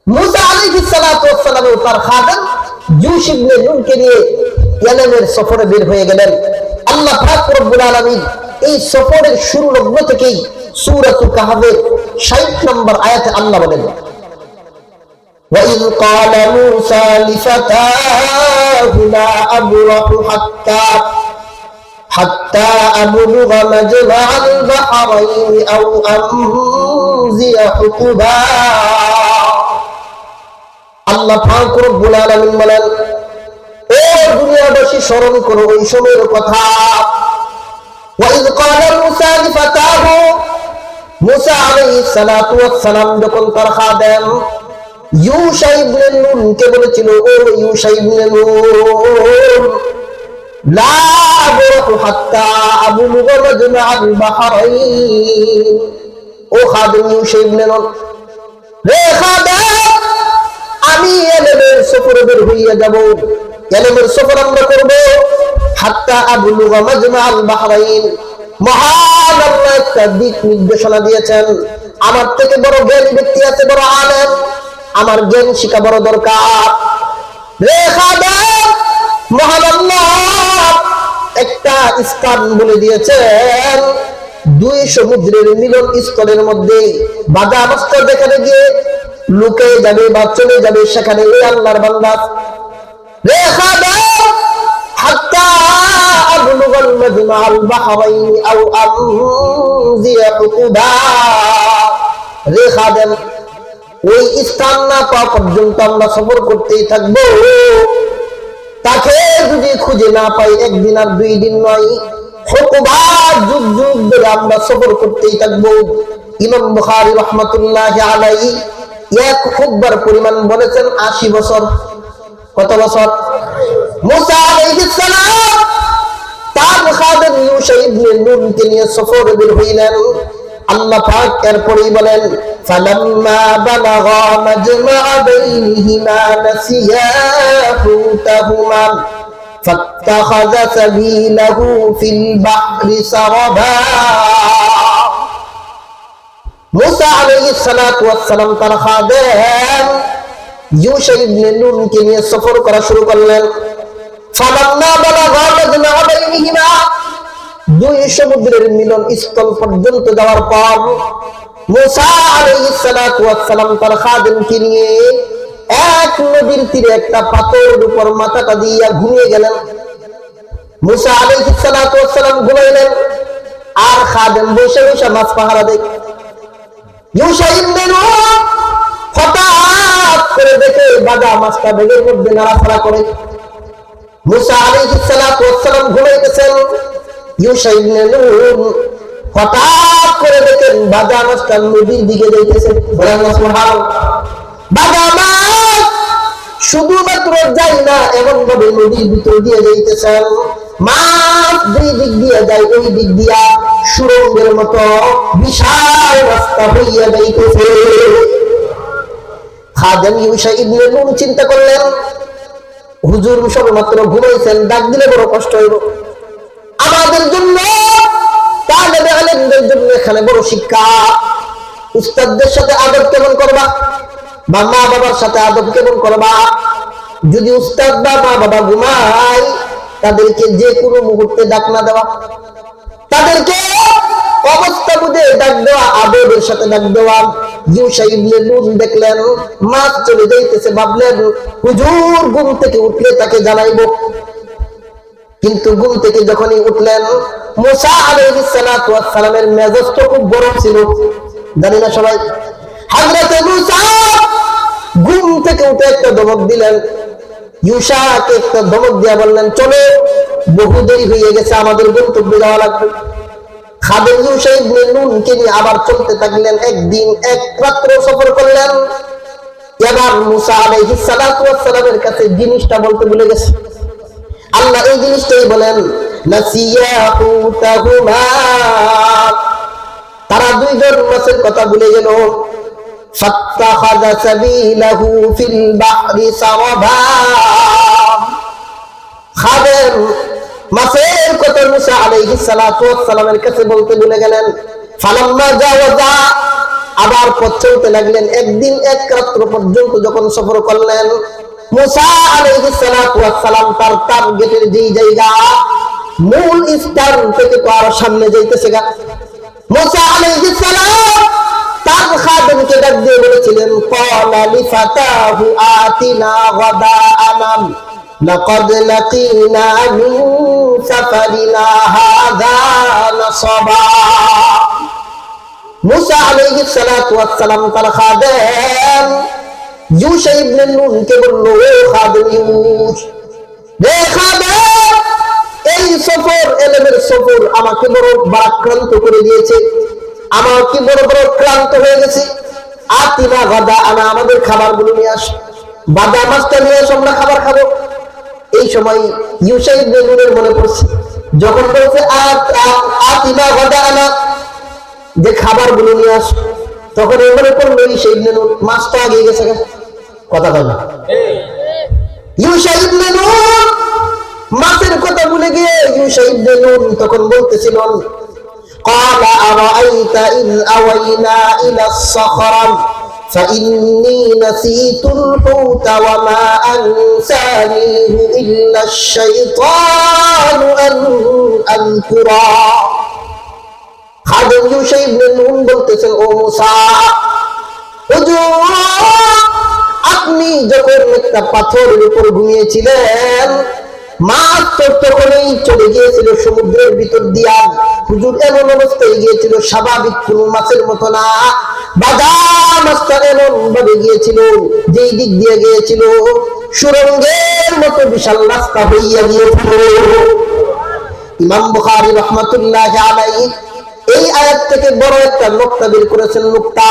মুসা আলাইহিস সালাতু ওয়াস সালাম ও তার খাদেম ইউশ ইবনে নুনকে নিয়ে ইয়ামেনের সফরে বের হয়ে গেলেন। আল্লাহ পাক রব্বুল আলামিন এই সফরের শুরু লগ্ন থেকেই সূরাতুল কাহফের 60 নম্বর আয়াতে আল্লাহ বলেন, وَإِذْ قَالَ مُوسَى لِفَتَاهُ لَا أَبْرَحُ حَتَّى أَبْلُغَ مَجْمَعَ الْبَحْرَيْنِ أَوْ أَمْضِيَ حُقُبًا। আল্লাহ পাক রব্বুল আলামিন বলেন, ও দুনিয়াবাসী স্মরণ করো ওই সময়ের কথা। وَإِذْ قَالَ مُوسَى لِفَتَاهُ, মুসা আলাইহিস সালাতু ওয়াস সালাম যখন তার খাদেম ইউশা ইবনে নুনকে বলেছিল, ও ইউশা ইবনে নুন, লা আবরাহু হাত্তা আবলুগা মাজমাআল বাহরাইন, ও খাদেম ইউশা ইবনে নুন, রে খাদেম, আমি ইয়ামেনের সফরে বের হইয়া যাব, ইয়ামেনের সফর আমরা করব, হাত্তা আবলুগা মাজমাআল বাহরাইন। মহান আল্লাহ একটা দিক নির্দেশনা দিয়েছেন। আমার থেকে বড় জ্ঞানী ব্যক্তি আছে, বড় আলেম, আমার জ্ঞান শিখা বড় দরকার। রে খাদেম, মহান আল্লাহ একটা স্থান বলে দিয়েছেন, দুই সমুদ্রের মিলন স্থলের মধ্যে বাধা অবস্থা যেখানে গিয়ে লুকে যাবে বা চলে যাবে, সেখানে ওই আল্লাহর বান্দা। রে খাদেম, হাত্তা আবলুগাল মাজমাআল বাহরাইন আও আমযিয়া হুকুবা, রে খাদেম, ওই স্থান না পাওয়া পর্যন্ত আমরা সফর করতেই থাকবো। তাকে যদি খুঁজে না পাই, একদিন আর 2 দিন নয়, হুকুবা যুগ যুগ ধরে আমরা সফর করতেই থাকবো। ইমাম বুখারী রাহমাতুল্লাহি আলাইহি এক খুতবার পরিমাণ বলেছেন 80 বছর। কত বছর? মুসা আলাইহিস সালাম তার খাদেম ইউশা ইবনে নুনকে নিয়ে সফরে বের হইলেন। আল্লাহ পাক এরপরেই বলেন, ফালাম্মা বালাগা মাজমা'a বাইনিহিমা নাসিয়া হুতাহুমা ফাত্তাখাযা সাবিলাহু ফিল বাহরি সারাবা। মুসা আলাইহিস সালাতু ওয়াস সালাম তার খাদেম ইউশা ইবনে নুনকে নিয়ে সফর করা শুরু করলেন। ফালাম্মা বালাগা মাজমা'a বাইনিহিমা, 2 সমুদ্রের মিলন স্থল পর্যন্ত যাওয়ার পর মুসা আলাইহিস সালাতু ওয়াস সালাম তার খাদেমকে নিয়ে এক নদীর তীরে একটা পাথরের উপর মাথাটা দিয়ে ঘুমিয়ে গেলেন। মুসা আলাইহিস সালাতু ওয়াস সালাম ঘুমাইলেন, আর খাদেম বসে বসে মাছ পাহারা দেয়। ইউশা ইবনে নুন হঠাৎ করে দেখে বাদা মাছটা বেগের মধ্যে নাড়াচাড়া করে। মুসা আলাইহিস সালাতু ওয়াস সালাম ঘুমাইতেছেন, ইউশা ইবনে নুন হঠাৎ করে দেখেন বাদা মাছটা নদীর দিকে যাইতেছে। বলেন সুবহানাল্লাহ। বাদা মাছ শুধুমাত্র যায় না, এমন ভাবে নদীর ভিতর দিয়ে যাইতেছেন, মাছ দুই দিক দিয়ে যায়, ওই দিক দিয়া সুরঙ্গের মতো বিশাল রাস্তা হইয়া যাইতেছে। খাদেম ইউশা ইবনে নুন চিন্তা করলেন, হুজুর সবেমাত্র ঘুমাইছেন, ডাক দিলে বড় কষ্ট হইব। আমাদের জন্য, তালেবে আলেমদের জন্য এখানে বড় শিক্ষা। উস্তাদদের সাথে আদব কেমন করবা, বা মা বাবার সাথে আদব কেমন করবা। যদি উস্তাদ বা মা বাবা ঘুমায়, তাদেরকে যে কোনো মুহূর্তে ডাক না দেওয়া, তাদেরকে অবস্থা বুঝে ডাক দেওয়া, আদবের সাথে ডাক দেওয়া। ইউশা ইবনে নুন দেখলেন মাছ চলে যাইতেছে, ভাবলেন হুজুর ঘুম থেকে উঠলে তাকে জানাইবো। কিন্তু ঘুম থেকে যখনই উঠলেন, মুসা আলাইহিস সালাতু ওয়াস সালামের মেজাজটা খুব গরম ছিল, জানি না সবাই। হযরতে মুসা ঘুম থেকে উঠে একটা ধমক দিলেন, ইউশাকে একটা ধমক দিয়া বললেন, চলো, বহু দেরি হয়ে গেছে, আমাদের গন্তব্যে যাওয়া লাগবে। খাদেম ইউশা ইবনে নুনকে নিয়ে আবার চলতে থাকলেন। একদিন এক রাত্র সফর করলেন। এবার মুসা আলাইহিস সালাতু ওয়াস সালামের কাছে জিনিসটা বলতে ভুলে গেছে। আল্লাহ এই জিনিসটাই বলেন, নাসিয়া হুতাহুমা, তারা দুইজন মাছের কথা ভুলে গেল। ফাত্তাখাযা সাবিলাহু ফিল বাহরি সারাবা, খাদেম মাছের কথা মুসা আলাইহিস সালাতু ওয়াস সালামের কাছে বলতে ভুলে গেলেন। ফালাম্মা জাওয়াজা, আবার পথ চলতে লাগলেন। একদিন এক রাত্র পর্যন্ত যখন সফর করলেন, মুসা আলাইহিস সালাতু ওয়াস সালাম তার টার্গেটের যেই জায়গা মূল স্থান থেকে তো আর সামনে যাইতেছে গা। মুসা আলাইহিস সালাম তার খাদেমকে ডাক দিয়ে বলেছিলেন, ক্বালা লিফাতাহু আতিনা গাদাআনা লাকাদ লাকিনা মিন সাফারিনা হাযা নাসাবা। মুসা আলাইহিস সালাতু ওয়াস সালাম তার খাদেম ইউশা ইবনে নুন কে বলল, ও খাদেম ইউশ, রে খাদেম, এই সফর এলেমের সফর আমাকে বড় বাক্রান্ত করে দিয়েছে, আমাকে বড় বড় ক্লান্ত হয়ে গেছে। আতিনা গাদা আনা, আমাদের খাবারগুলো নিয়ে আস, বাদা মাছটা নিয়ে আস, আমরা খাবার খাবো। এই সময় ইউশা ইবনে নুনের মনে পড়ছে, যখন বলছে আতিনা গাদা আনা, যে খাবারগুলো নিয়ে আস, তখন এই মনে পড়লো ইউশা ইবনে নুন মাছটা আগে গেছে। কথা বল না, ইউশা ইবনে নুন মাছের কথা ভুলে গিয়ে ইউশা ইবনে নুন তখন বলতেছিলেন, قال أرأيت إذ أوينا إلى الصخرة فإني نسيت الحوت وما أنسانيه إلا الشيطان أن أذكره। খাদেম ইউশা ইবনে নুন বলতেছেন, ও মুসা, হুজুর, আপনি যখন একটা পাথরের উপর ঘুমিয়েছিলেন, মাছ তো তখনই চলে গিয়েছিল সমুদ্রের ভিতর দিয়া। হুজুর এমন অবস্থায় গিয়েছিল, স্বাভাবিক কোন মাছের মতো না, বাদা মাছটা এমন ভাবে গিয়েছিল, যেই দিক দিয়ে গিয়েছিল সুরঙ্গের মতো বিশাল রাস্তা হইয়া গিয়েছিল। ইমাম বুখারী রাহমাতুল্লাহি আলাইহি এই আয়াত থেকে বড় একটা নুকতা বের করেছেন। নুকতা,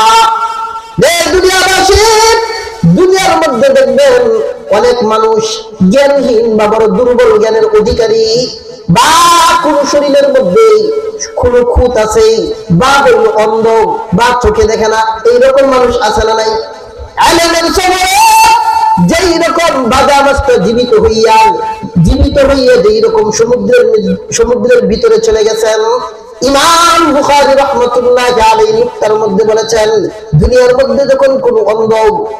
দুনিয়াবাসী, দুনিয়ার মধ্যে দেখবেন অনেক মানুষ জ্ঞানহীন বা বড় দুর্বল জ্ঞানের অধিকারী, বা কোন শরীরের মধ্যে কোন খুঁত আছে, বা বলল অন্ধ, বা চোখে দেখে না, এইরকম মানুষ আছে না নাই? ইলমের সময় যেই রকম বাদা মাছটা জীবিত হইয়া যেই রকম সমুদ্রের ভিতরে চলে গেছেন, ইমাম বুখারী রাহমাতুল্লাহি আলাইহি নুকতার মধ্যে বলেছেন, দুনিয়ার মধ্যে যখন কোন অন্ধ,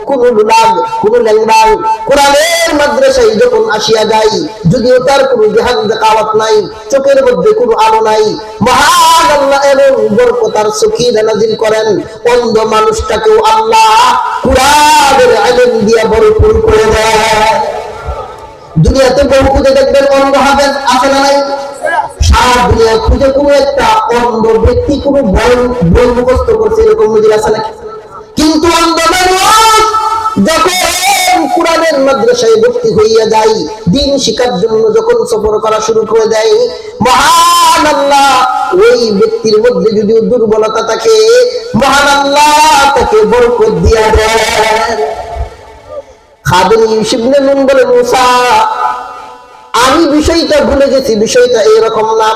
কোন লুলাগ, কোন ল্যাংড়া কোরআনের মাদ্রাসায় যখন আসিয়া যায়, যদিও তার কোনো জিহাদ দেখাওয়াত নাই, চোখের মধ্যে কোনো আলো নাই, মহান আল্লাহ এমন বরকতার সকিনা নাযিল করেন, অন্ধ মানুষটাকেও আল্লাহ কোরআনের ইলম দিয়ে ভরপুর করে দেয়। দুনিয়াতে বহু খুঁজে দেখবেন অন্ধ হাফেজ আছে না নাই? সারা দুনিয়া খুঁজে কোনো একটা অন্ধ ব্যক্তি কোনো বই মুখস্থ করছে এরকম নজির আছে নাকি? কিন্তু অন্ধ মানুষ যখন কোরআনের মাদ্রাসায় ভর্তি হইয়া যায়, দিন শিক্ষার জন্য যখন সফর করা শুরু করে দেয়, মহান আল্লাহ ওই ব্যক্তির মধ্যে যদি দুর্বলতা থাকে, মহান আল্লাহ তাকে বরকত দিয়া দেয়। খাদেম ইউশা ইবনে নুন বলে, মুসা, আমি বিষয়টা ভুলে গেছি, বিষয়টা এরকম না,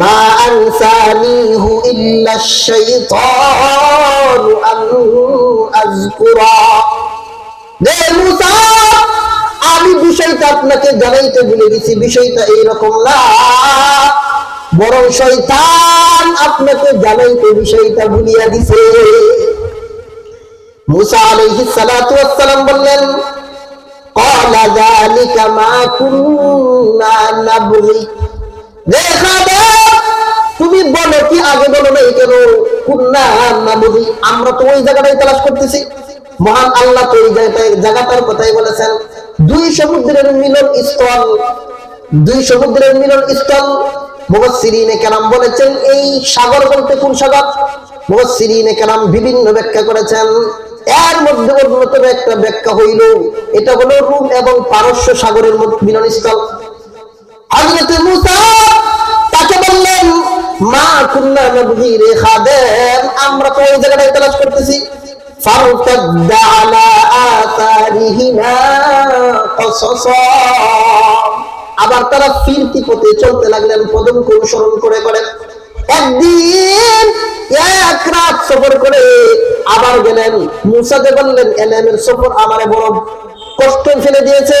মা আনসানিহু ইল্লা শাইতানু আন আযকুরা। রে মুসা, আমি বিষয়টা আপনাকে জানাইতে ভুলে গেছি, বিষয়টা এইরকম না, বরং শয়তান আপনাকে জানাইতে বিষয়টা ভুলিয়া দিছে। মুসা আলাইহিস সালাতু ওয়াস সালাম বললেন, ক্বালা যালিকা মা কুননা নাবগি। রে খাদেম, তুমি বলো কি আগে বলো নাই কেন? কুননা নাবগি, আমরা তো ওই জায়গাটাই তালাশ করতেছি। মহান আল্লাহ তো এই জায়গাটার কথাই বলেছেন, দুই সমুদ্রের মিলন স্থল। মুফাসসিরিনে কেরাম বলেছেন, এই সাগর বলতে কোন সাগর? মুফাসসিরিনে কেরাম বিভিন্ন ব্যাখ্যা করেছেন। এর মধ্যে অন্যতম একটা ব্যাখ্যা হইল, এটা হলো রোম এবং পারস্য সাগরের মিলনস্থল। হযরত মূসা তাকে বললেন, মা কুননা নাবগি, রে খাদেম, আমরা তো ওই জায়গাটাই তালাশ করতেছি। ফারতাদ্দা আলা আতারিহিমা কসাসা, আবার তারা ফিরতি পথে চলতে লাগলেন, পদঙ্ক অনুসরণ করে করে। একদিন এক রাত সফর করে আবার গেলেন। মুসাকে বললেন, এলেমের সফর আমারে বড় কষ্ট ফেলে দিয়েছে,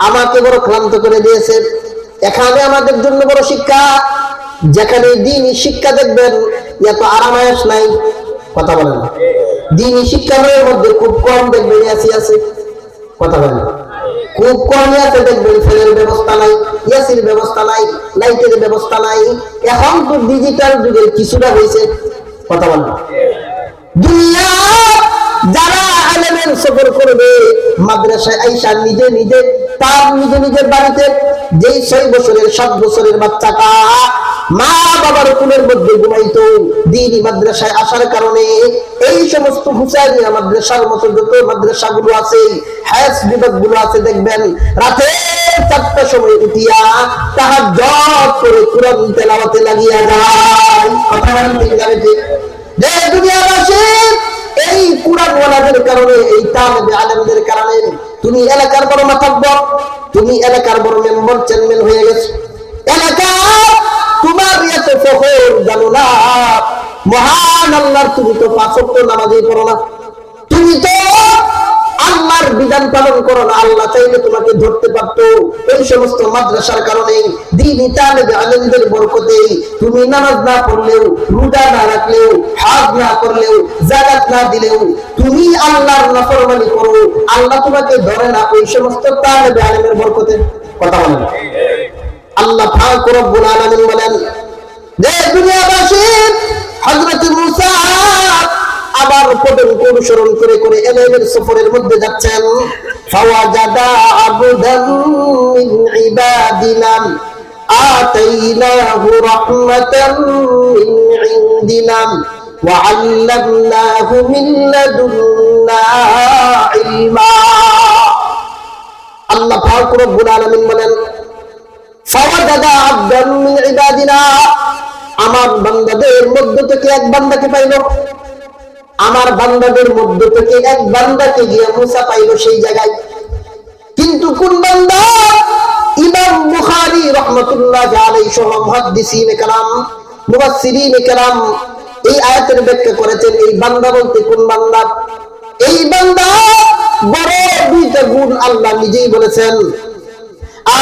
আমাকে বড় ক্লান্ত করে দিয়েছে। এখানে আমাদের জন্য বড় শিক্ষা, যেখানে দ্বীনি শিক্ষা দেখবেন এত আরামায়েশ নাই, কথা বলেন না। দ্বীনি শিক্ষার মধ্যে খুব কম দেখবেন এসি আছে, কথা বলেন, খুব কম আছে দেখবেন ফ্যানের ব্যবস্থা নাই, এসির ব্যবস্থা নাই, লাইটের ব্যবস্থা নাই। এখন তো ডিজিটাল যুগের কিছুটা হয়েছে, কথা বলেন। দুনিয়া যারা আলেমের সফর করবে মাদ্রাসায় আইসা নিজে নিজে তার নিজের বাড়িতে যেই 6 বছরের 7 বছরের বাচ্চাটা মা বাবার কোলের মধ্যে ঘুমাইতো, দ্বীনি মাদ্রাসায় আসার কারণে এই সমস্ত হুসাইনিয়া মাদ্রাসার মতো যত মাদ্রাসাগুলো আছে, হায়াস বিভাগগুলো আছে, দেখবেন রাতে 4টার সময় উঠিয়া তাহাজ্জুদ করে কুরআন তেলাওয়াতে লাগিয়া যায়। কথা বলেন ঠিক না? যে দুনিয়াবাসী এই কুরআন ওয়ালাদের কারণে, এই তালেবে আলেমদের কারণে তুমি এলাকার বড় মাতব্বর, তুমি এলাকার বড় মেম্বার চেয়ারম্যান হয়ে গেছো। এলাকা তোমার এত ফখর জানো না, মহান আল্লাহর তুমি তো 5 ওয়াক্ত নামাজই পড়ো না, তুমি তো আল্লাহর বিধান পালন করো না। আল্লাহ চাইলে তোমাকে ধরতে পারতো। এই সমস্ত মাদ্রাসার কারণে দ্বীনি তালেবে আলেমদের বরকতে তুমি নামাজ না পড়লেও, রোজা না রাখলেও, হজ না করলেও, যাকাত না দিলেও তুমি আল্লাহর নাফরমানি করো, আল্লাহ তোমাকে ধরে না। ওই সমস্ত তালেবে আলেমের বরকতে, কথা বলেন। আল্লাহ পাক রব্বুল আলামিন বলেন যে দুনিয়াবাসী হযরত মুসা আবার পদন অনুসরণ করে করে এলেমের সফরের মধ্যে যাচ্ছেন। ফাওয়াজাদা আবদান মিন ইবাদিনা আতাইনাহু রাহমাতান মিন ইনদিনা ওয়া আল্লামনাহু মিন লাদুন্না ইলমা। আল্লাহ পাক রব্বুল আলামিন বলেন ফাওয়াজাদা আবদান মিন ইবাদিনা, আমার বান্দাদের মধ্য থেকে এক বান্দাকে পাইল, আমার বান্দাদের মধ্য থেকে এক বান্দাকে গিয়ে মুসা পাইল সেই জায়গায়। কিন্তু কোন বান্দা? ইমাম বুখারী রাহমাতুল্লাহি আলাইহি সহ মুহাদ্দিসিনে কেরাম, মুফাসসিরিনে কেরাম এই আয়াতের ব্যাখ্যা করেছেন এই বান্দা বলতে কোন বান্দা? এই বান্দা বড় 2টা গুণ আল্লাহ নিজেই বলেছেন,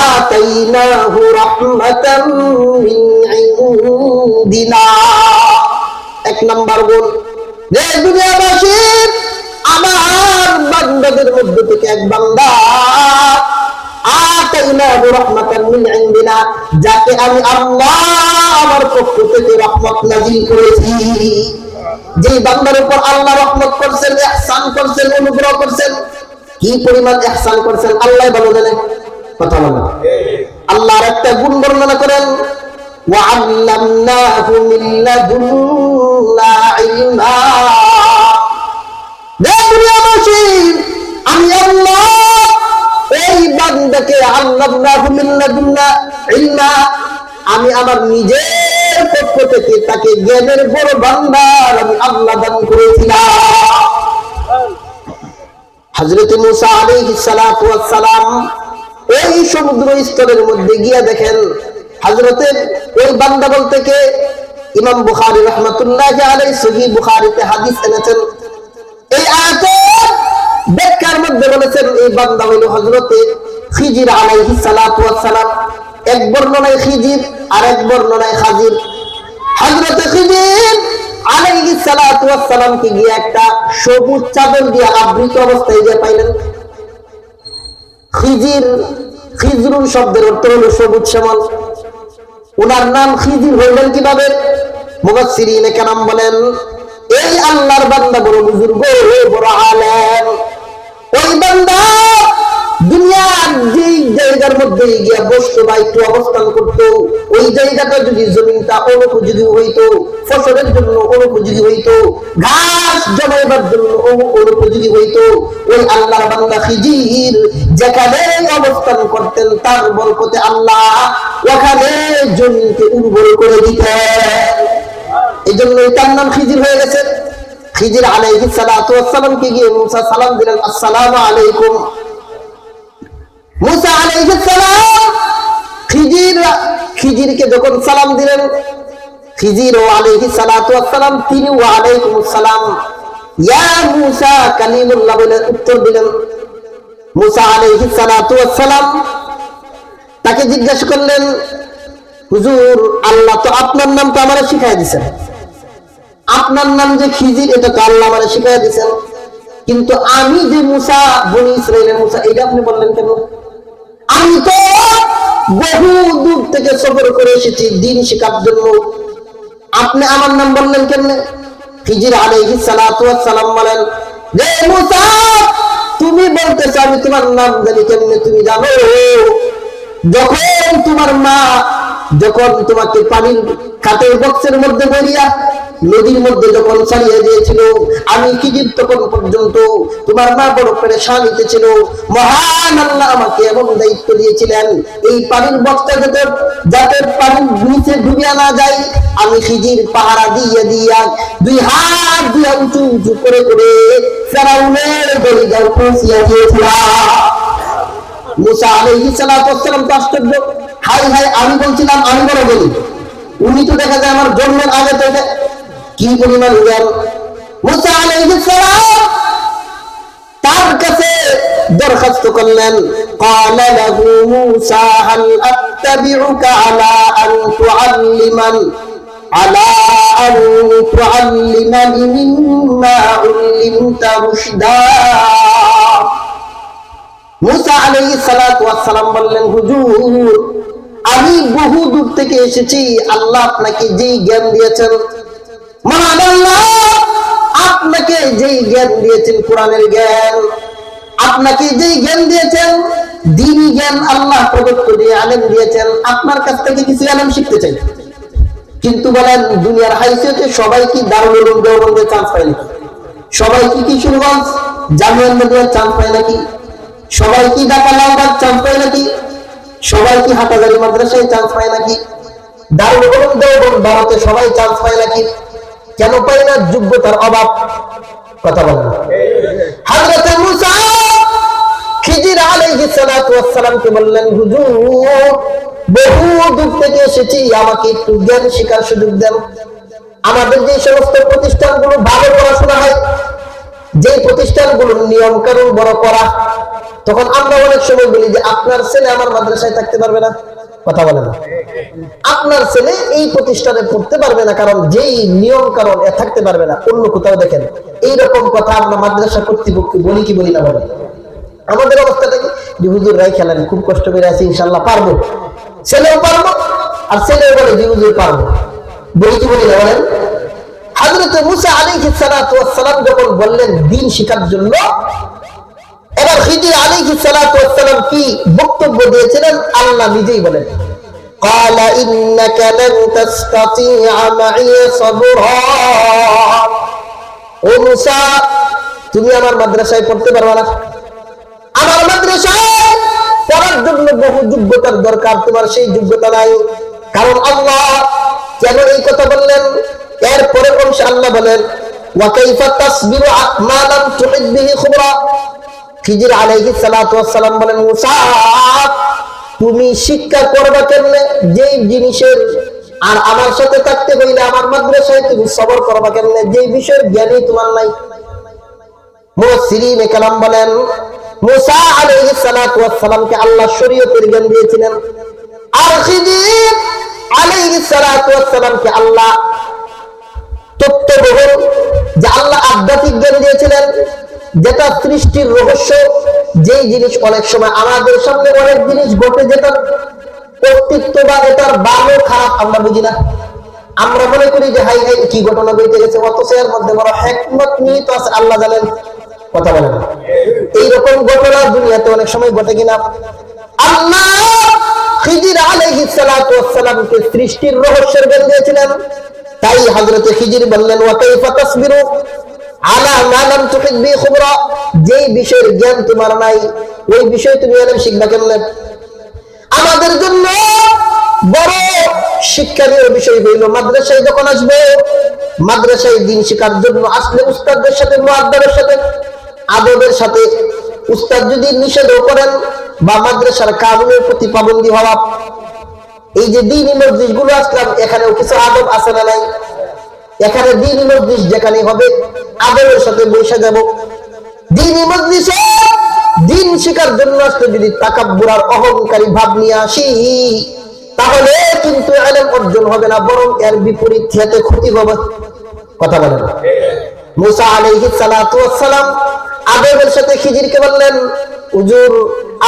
আতাইনাহু রাহমাতান মিন ইনদিনা। 1 নাম্বার গুণ যে দুনিয়াবাসী আমার বান্দাদের মধ্যে থেকে এক বান্দা আতাইনাহু রাহমাতান মিন ইনদিনা, যাকে আমি আল্লাহ আমার পক্ষ থেকে রহমত নাযিল করেছি। যে বান্দার উপর আল্লাহ রহমত করছেন, ইহসান করছেন, অনুগ্রহ করছেন, কি পরিমাণ ইহসান করছেন আল্লাহ ভালো জানেন, কথা বলেন। আল্লাহর একটা গুণ বর্ণনা করেন, ওয়া আল্লামনাহু মিন লাদুন্না ইলমা। দুনিয়াবাসী আমি আল্লাহ এই বান্দাকে আল্লামনাহু মিন লাদুন্না ইলমা, আমি আমার নিজের পক্ষ থেকে তাকে জ্ঞানের বড় ভান্ডার আমি আল্লাহ দান করেছিলাম। হযরত মুসা আলাইহিস সালাতু ওয়াস সালাম ওই সমুদ্র স্তরের মধ্যে গিয়ে দেখেন হযরতের ওই বান্দা বলতে কে? ইমাম বুখারী রাহমাতুল্লাহি আলাইহি সহিহ বুখারীতে হাদিস এনেছেন। এই আয়াতের ব্যাখ্যার মধ্যে বলেছেন এই বান্দা হইল হযরতে খিজির আলাইহিস সালাতু ওয়াস সালাম। এক বর্ণনায় খিজির আর এক বর্ণনায় খাজির। হযরতে খিজির আলাইহিস সালাতু ওয়াস সালাম কে গিয়ে একটা সবুজ চাদর দিয়ে আবৃত অবস্থায় গিয়ে পাইলেন। খিজির, খিজরুন শব্দের অর্থ হলো সবুজ শ্যামল। ওনার নাম খিজির হইলেন কিভাবে? মুফাসসিরিনে কেরাম বলেন এই আল্লাহর বান্দা বড় বুজুর্গ, বড় আলেম। ওই বান্দা দুনিয়ার যে জায়গার মধ্যে গিয়া বসতো বা একটু অবস্থান করতো, ওই জায়গাটা যদি জমিনটা অনুপযোগী হইতো, ফসলের জন্য অনুপযোগী হইতো, ঘাস জমাইবার জন্য অনুপযোগী হইতো, ওই আল্লাহর বান্দা খিজির যেখানে অবস্থান করতেন তার বরকতে আল্লাহ ওখানে জমিনকে উর্বর করে দিতেন। এই জন্য তার নাম খিজির হয়ে গেছে। খিজির আলাইহিস সালাতু ওয়াস সালামকে গিয়ে মুসা সালাম দিলেন, আসসালামু আলাইকুম। মুসা আলাইহিস সালাম খিজিরকে যখন সালাম দিলেন, খিজির আলাইহিস সালাতু ওয়াস সালাম তিনি ওয়া আলাইকুমুস সালাম ইয়া মুসা কালিমুল্লাহ বলে উত্তর দিলেন। মুসা আলাইহিস সালাতু ওয়াস সালাম তাকে জিজ্ঞাসা করলেন, হুজুর আল্লাহ তো আপনার নাম তো আমারে শিখাই দিয়েছেন, আপনার নাম যে খিজির এটা তো আল্লাহ আমারে শিখাইয়া দিয়েছেন, কিন্তু আমি যে মুসা, বনি ইসরাইলের মুসা, এটা আপনি বললেন কেন? আমি তো বহু দূর থেকে সফর করে এসেছি দিন শেখার জন্য, আপনি আমার নাম বললেন কেমনে? খিজির আলাইহিস সালাতু ওয়াস সালাম বলেন, রে মুসা, তুমি বলতেছো আমি তোমার নাম জানি কেমনে? তুমি জানো যখন তোমার মা যখন তোমাকে পানির কাঠের বক্সের মধ্যে ভরিয়া নদীর মধ্যে যখন ছাড়িয়ে দিয়েছিল, আমি খিজির তখন পর্যন্ত তোমার মা বড় পেরেশানিতে ছিল। মহান আল্লাহ আমাকে এমন দায়িত্ব দিয়েছিলেন, এই পানির বক্সটা যাতে পানির নিচে ডুবিয়া না যায়, আমি খিজির পাহারা দিয়ে দিয়া দুই হাত দিয়ে উঁচু উঁচু করে করে ফেরাউনের দড়িগাঁও পৌঁছিয়া দিয়েছিলাম। মুসা আলাইহিস সালাতু ওয়াস সালাম তো আশ্চর্য, হাই হাই, আমি বলছিলাম আমি বড় বলি, উনি তো দেখা যায় আমার জন্মের আগে থেকে কি পরিমাণ জ্ঞান। মুসা আলাইহিস সালাম তার কাছে দরখাস্ত করলেন, ক্বালা লাহু মুসা হাল আত্তাবিউকা আলা আন তুআল্লিমানি মিম্মা উল্লিমতা রুশদা। মুসা আলাইহিস সালাতু ওয়াস সালাম বললেন, হুজুর আমি বহু দূর থেকে এসেছি, আল্লাহ আপনাকে যেই জ্ঞান দিয়েছেন, মহান আল্লাহ আপনাকে যেই জ্ঞান দিয়েছেন, কোরআনের জ্ঞান, আপনাকে যেই জ্ঞান দিয়েছেন দ্বীনি জ্ঞান, আল্লাহ প্রদত্ত দিয়ে আলেম দিয়েছেন, আপনার কাছ থেকে কিছু আলেম শিখতে চাই। কিন্তু বলেন দুনিয়ার হাইসিয়তে সবাই কি দারুল উলুম দেওবন্দে চান্স পায় নাকি? সবাই কি কিশোরগঞ্জ জামিয়া মদিনায় চান্স পায় নাকি? সবাই কি ঢাকা লালবাগ চান্স পায় নাকি? সবাই কি হাটাজারি মাদ্রাসায় চান্স পায় নাকি? দারুল উলুম দেওবন্দ ভারতে সবাই চান্স পায় নাকি? কেন পায় না? যোগ্যতার অভাব। কথা বলেন। হযরত মুসা খিজির আলাইহিস সালাতু ওয়াস সালামকে বললেন, হুজুর বহু দূর থেকে এসেছি, আমাকে একটু জ্ঞান শিখার সুযোগ দেন। আমাদের যে সমস্ত প্রতিষ্ঠানগুলো ভালো পড়াশোনা হয়, যে প্রতিষ্ঠানগুলোর নিয়ম কানুন বড় করা, তখন আমরা অনেক সময় বলি যে আপনার ছেলে আমার মাদ্রাসায় থাকতে পারবে না। কথা বলে না, আপনার ছেলে এই প্রতিষ্ঠানে পড়তে পারবে না, কারণ যেই নিয়ম কানুন থাকতে পারবে না, অন্য কোথাও দেখেন। এইরকম কথা আমরা মাদ্রাসা কর্তৃপক্ষকে বলি কি বলি না? বলি। আমাদের অবস্থাটা কি? যে হুজুর রাই খেলেন, খুব কষ্ট করে আছি, ইনশাল্লাহ পারবো, ছেলেও পারবো, আর ছেলেও বলে যে হুজুর পারবো, বলি কি বলি না? বলেন। হযরত মুসা আলাইহিস সালাতু ওয়াস সালাম যখন বললেন দ্বীন শিখার জন্য, এবার খিজির আলাইহিস সালাতু ওয়াস সালাম কি বক্তব্য দিয়েছিলেন আল্লাহ নিজেই বলেন, ক্বালা ইন্নাকা লান তাসতাতিআ মা'ইয়া সাবরা। ও মুসা, তুমি আমার মাদ্রাসায় পড়তে পারবে না। আমার মাদ্রাসায় পড়ার জন্য বহু যোগ্যতার দরকার, তোমার সেই যোগ্যতা নাই। কারণ আল্লাহ কেন এই কথা বললেন? এরপরে অংশে আল্লাহ বলেন, ওয়া কাইফা তাসবিরু মা লাম তুহিত বিহি খুবরা। খিজির আলাইহিস সালাতু ওয়াস সালাম বলেন, মুসা তুমি শিক্ষা করবা কেমনে যেই জিনিসের, আর আমার সাথে থাকতে হইলে আমার মাদ্রাসায় তুমি সবর করবা কেমনে যেই বিষয়ের জ্ঞানই তোমার নাই। মুফাসসিরিনে কালাম বলেন, মুসা আলাইহিস সালাতু ওয়াস সালামকে আল্লাহ শরীয়তের জ্ঞান দিয়েছিলেন, আর খিজির আলাইহিস সালাতু ওয়াস সালামকে আল্লাহ তত্ত্ববহুল, যে আল্লাহ আধ্যাত্মিক জ্ঞান দিয়েছিলেন, যেটা সৃষ্টির রহস্য, যেই জিনিস অনেক সময় আমাদের সামনে অনেক জিনিস ঘটে, যেটা অস্তিত্ব বা এটার ভালো খারাপ আমরা বুঝি না। আমরা মনে করি যে হাই হাই কি ঘটনা ঘটে গেছে, অথচ এর মধ্যে বড় হিকমত নিহিত আছে, আল্লাহ জানেন। কথা বলেন। এইরকম ঘটনা দুনিয়াতে অনেক সময় ঘটে কিনা? আল্লাহ খিজির আলাইহিস সালাতু ওয়াস সালামকে সৃষ্টির রহস্যের জ্ঞান দিয়েছিলেন। তাই হযরত খিজির বললেন, ওয়া কাইফা তাসবিরু আলা মা লাম তুহিত বিহি খুবরা, যেই বিষয়ের জ্ঞান তোমার নাই ওই বিষয়ে তুমি ইলম শিখবা কেমনে? আমাদের জন্য বড় শিক্ষণীয় বিষয় হইল, মাদ্রাসায় যখন আসবে, মাদ্রাসায় দ্বীন শিক্ষার জন্য আসলে উস্তাদদের সাথে, মুআদ্দিবের সাথে, আদবের সাথে, উস্তাদ যদি নিষেধও করেন বা মাদ্রাসার কানুনের প্রতি পাবন্দী হওয়া, এই যে দ্বীনি মজলিসগুলো আসলাম, এখানেও কিছু আদব আছে না নাই? এখানে দ্বীনি মজলিস যেখানে হবে আদবের সাথে বসে যাব। দ্বীনি মজলিসে দ্বীন শিখার জন্য আসলে যদি তাকাব্বুর আর অহংকারী ভাব নিয়ে আসি, তাহলে কিন্তু ইলম অর্জন হবে না, বরং এর বিপরীত, ক্ষতি হবে। কথা বলেন। মুসা আলাইহিস সালাতু ওয়াস সালাম আদমের সাথে খিজিরকে বললেন, হুজুর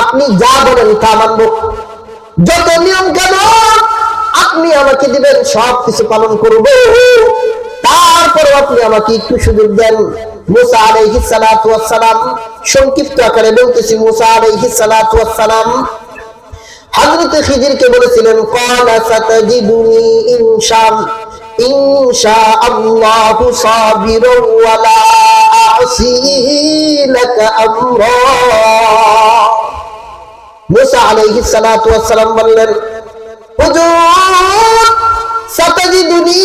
আপনি যা বলেন তা মানব, যত নিয়ম কানুন আপনি আমাকে দিবেন সব কিছু পালন করব, তারপর আপনি আমাকে একটু সুযোগ দেন। মুসা আলাইহিস সালাতু ওয়াস সালাম সংক্ষিপ্ত আকারে বলতেছি, মুসা আলাইহিস সালাতু ওয়াস সালাম হযরত খিজিরকে বলেছিলেন, ক্বালা সাতাজিদুনি ইনশাআল্লাহু সাবিরান ওয়া লা আ'সি লাকা আমরা। মুসা আলাইহিস সালাতু ওয়াস সালাম বললেন, হুজুর সাতাজিদুনি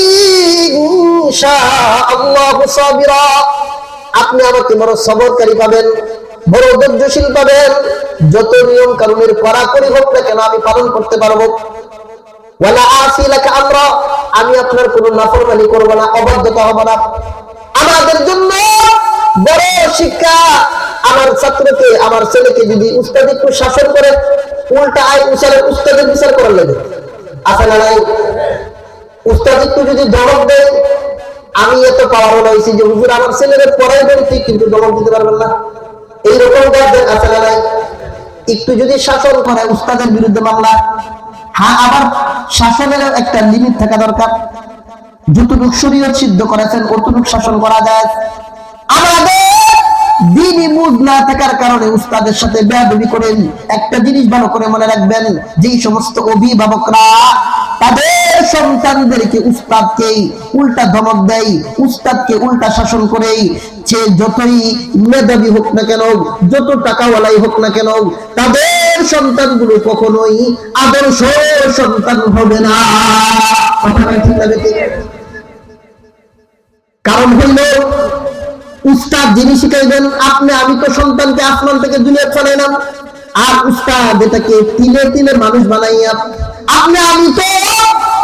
ইনশাআল্লাহু সাবিরা, আপনি আমাকে বড় সবরকারী পাবেন, বড় ধৈর্যশীল পাবেন, যত নিয়ম কানুনের কড়াকড়ি হোক না কেন আমি পালন করতে পারবো। ওয়ালা আসি লাকা আমরা, আমি আপনার কোনো নাফরমানি করব না, অবাধ্যতা হব না। আমাদের জন্য বড় শিক্ষা, আমার ছাত্রকে আমার ছেলেকে যদি উস্তাদ একটু শাসন করে, উল্টা আইন উসারের উস্তাদের বিচার করার লাগে আছে না নাই? উস্তাদ একটু যদি ধমক দেয়, আমি এত পাওয়ার হয়েছি যে হুজুর আমার ছেলেদের পড়াই ঠিক কিন্তু ধমক দিতে পারবেন না, এইরকম গার্জেন আছে না নাই? একটু যদি শাসন করে উস্তাদের বিরুদ্ধে মামলা। হ্যাঁ, আবার শাসনের একটা লিমিট থাকা দরকার, যতটুকু শরীয়ত সিদ্ধ করেছেন অতটুকু শাসন করা যায়। আমাদের দ্বীনি বুঝ না থাকার কারণে উস্তাদের সাথে বেয়াদবি করেন। একটা জিনিস ভালো করে মনে রাখবেন, যেই সমস্ত অভিভাবকরা তাদের সন্তানদেরকে উস্তাদকে উল্টা ধমক দেয়, উস্তাদকে উল্টা শাসন করে, সে যতই মেধাবী হোক না কেন, যত টাকাওয়ালাই হোক না কেন, তাদের সন্তানগুলো কখনোই আদর্শ সন্তান হবে না। কারণ হইল উস্তাদ যিনি শিখাইবেন, আপনি আমি তো সন্তানকে আসমান থেকে দুনিয়া চালাইলাম, আর উস্তাদ এটাকে তিলে তিলে মানুষ বানাইয়া, আপনি আমি তো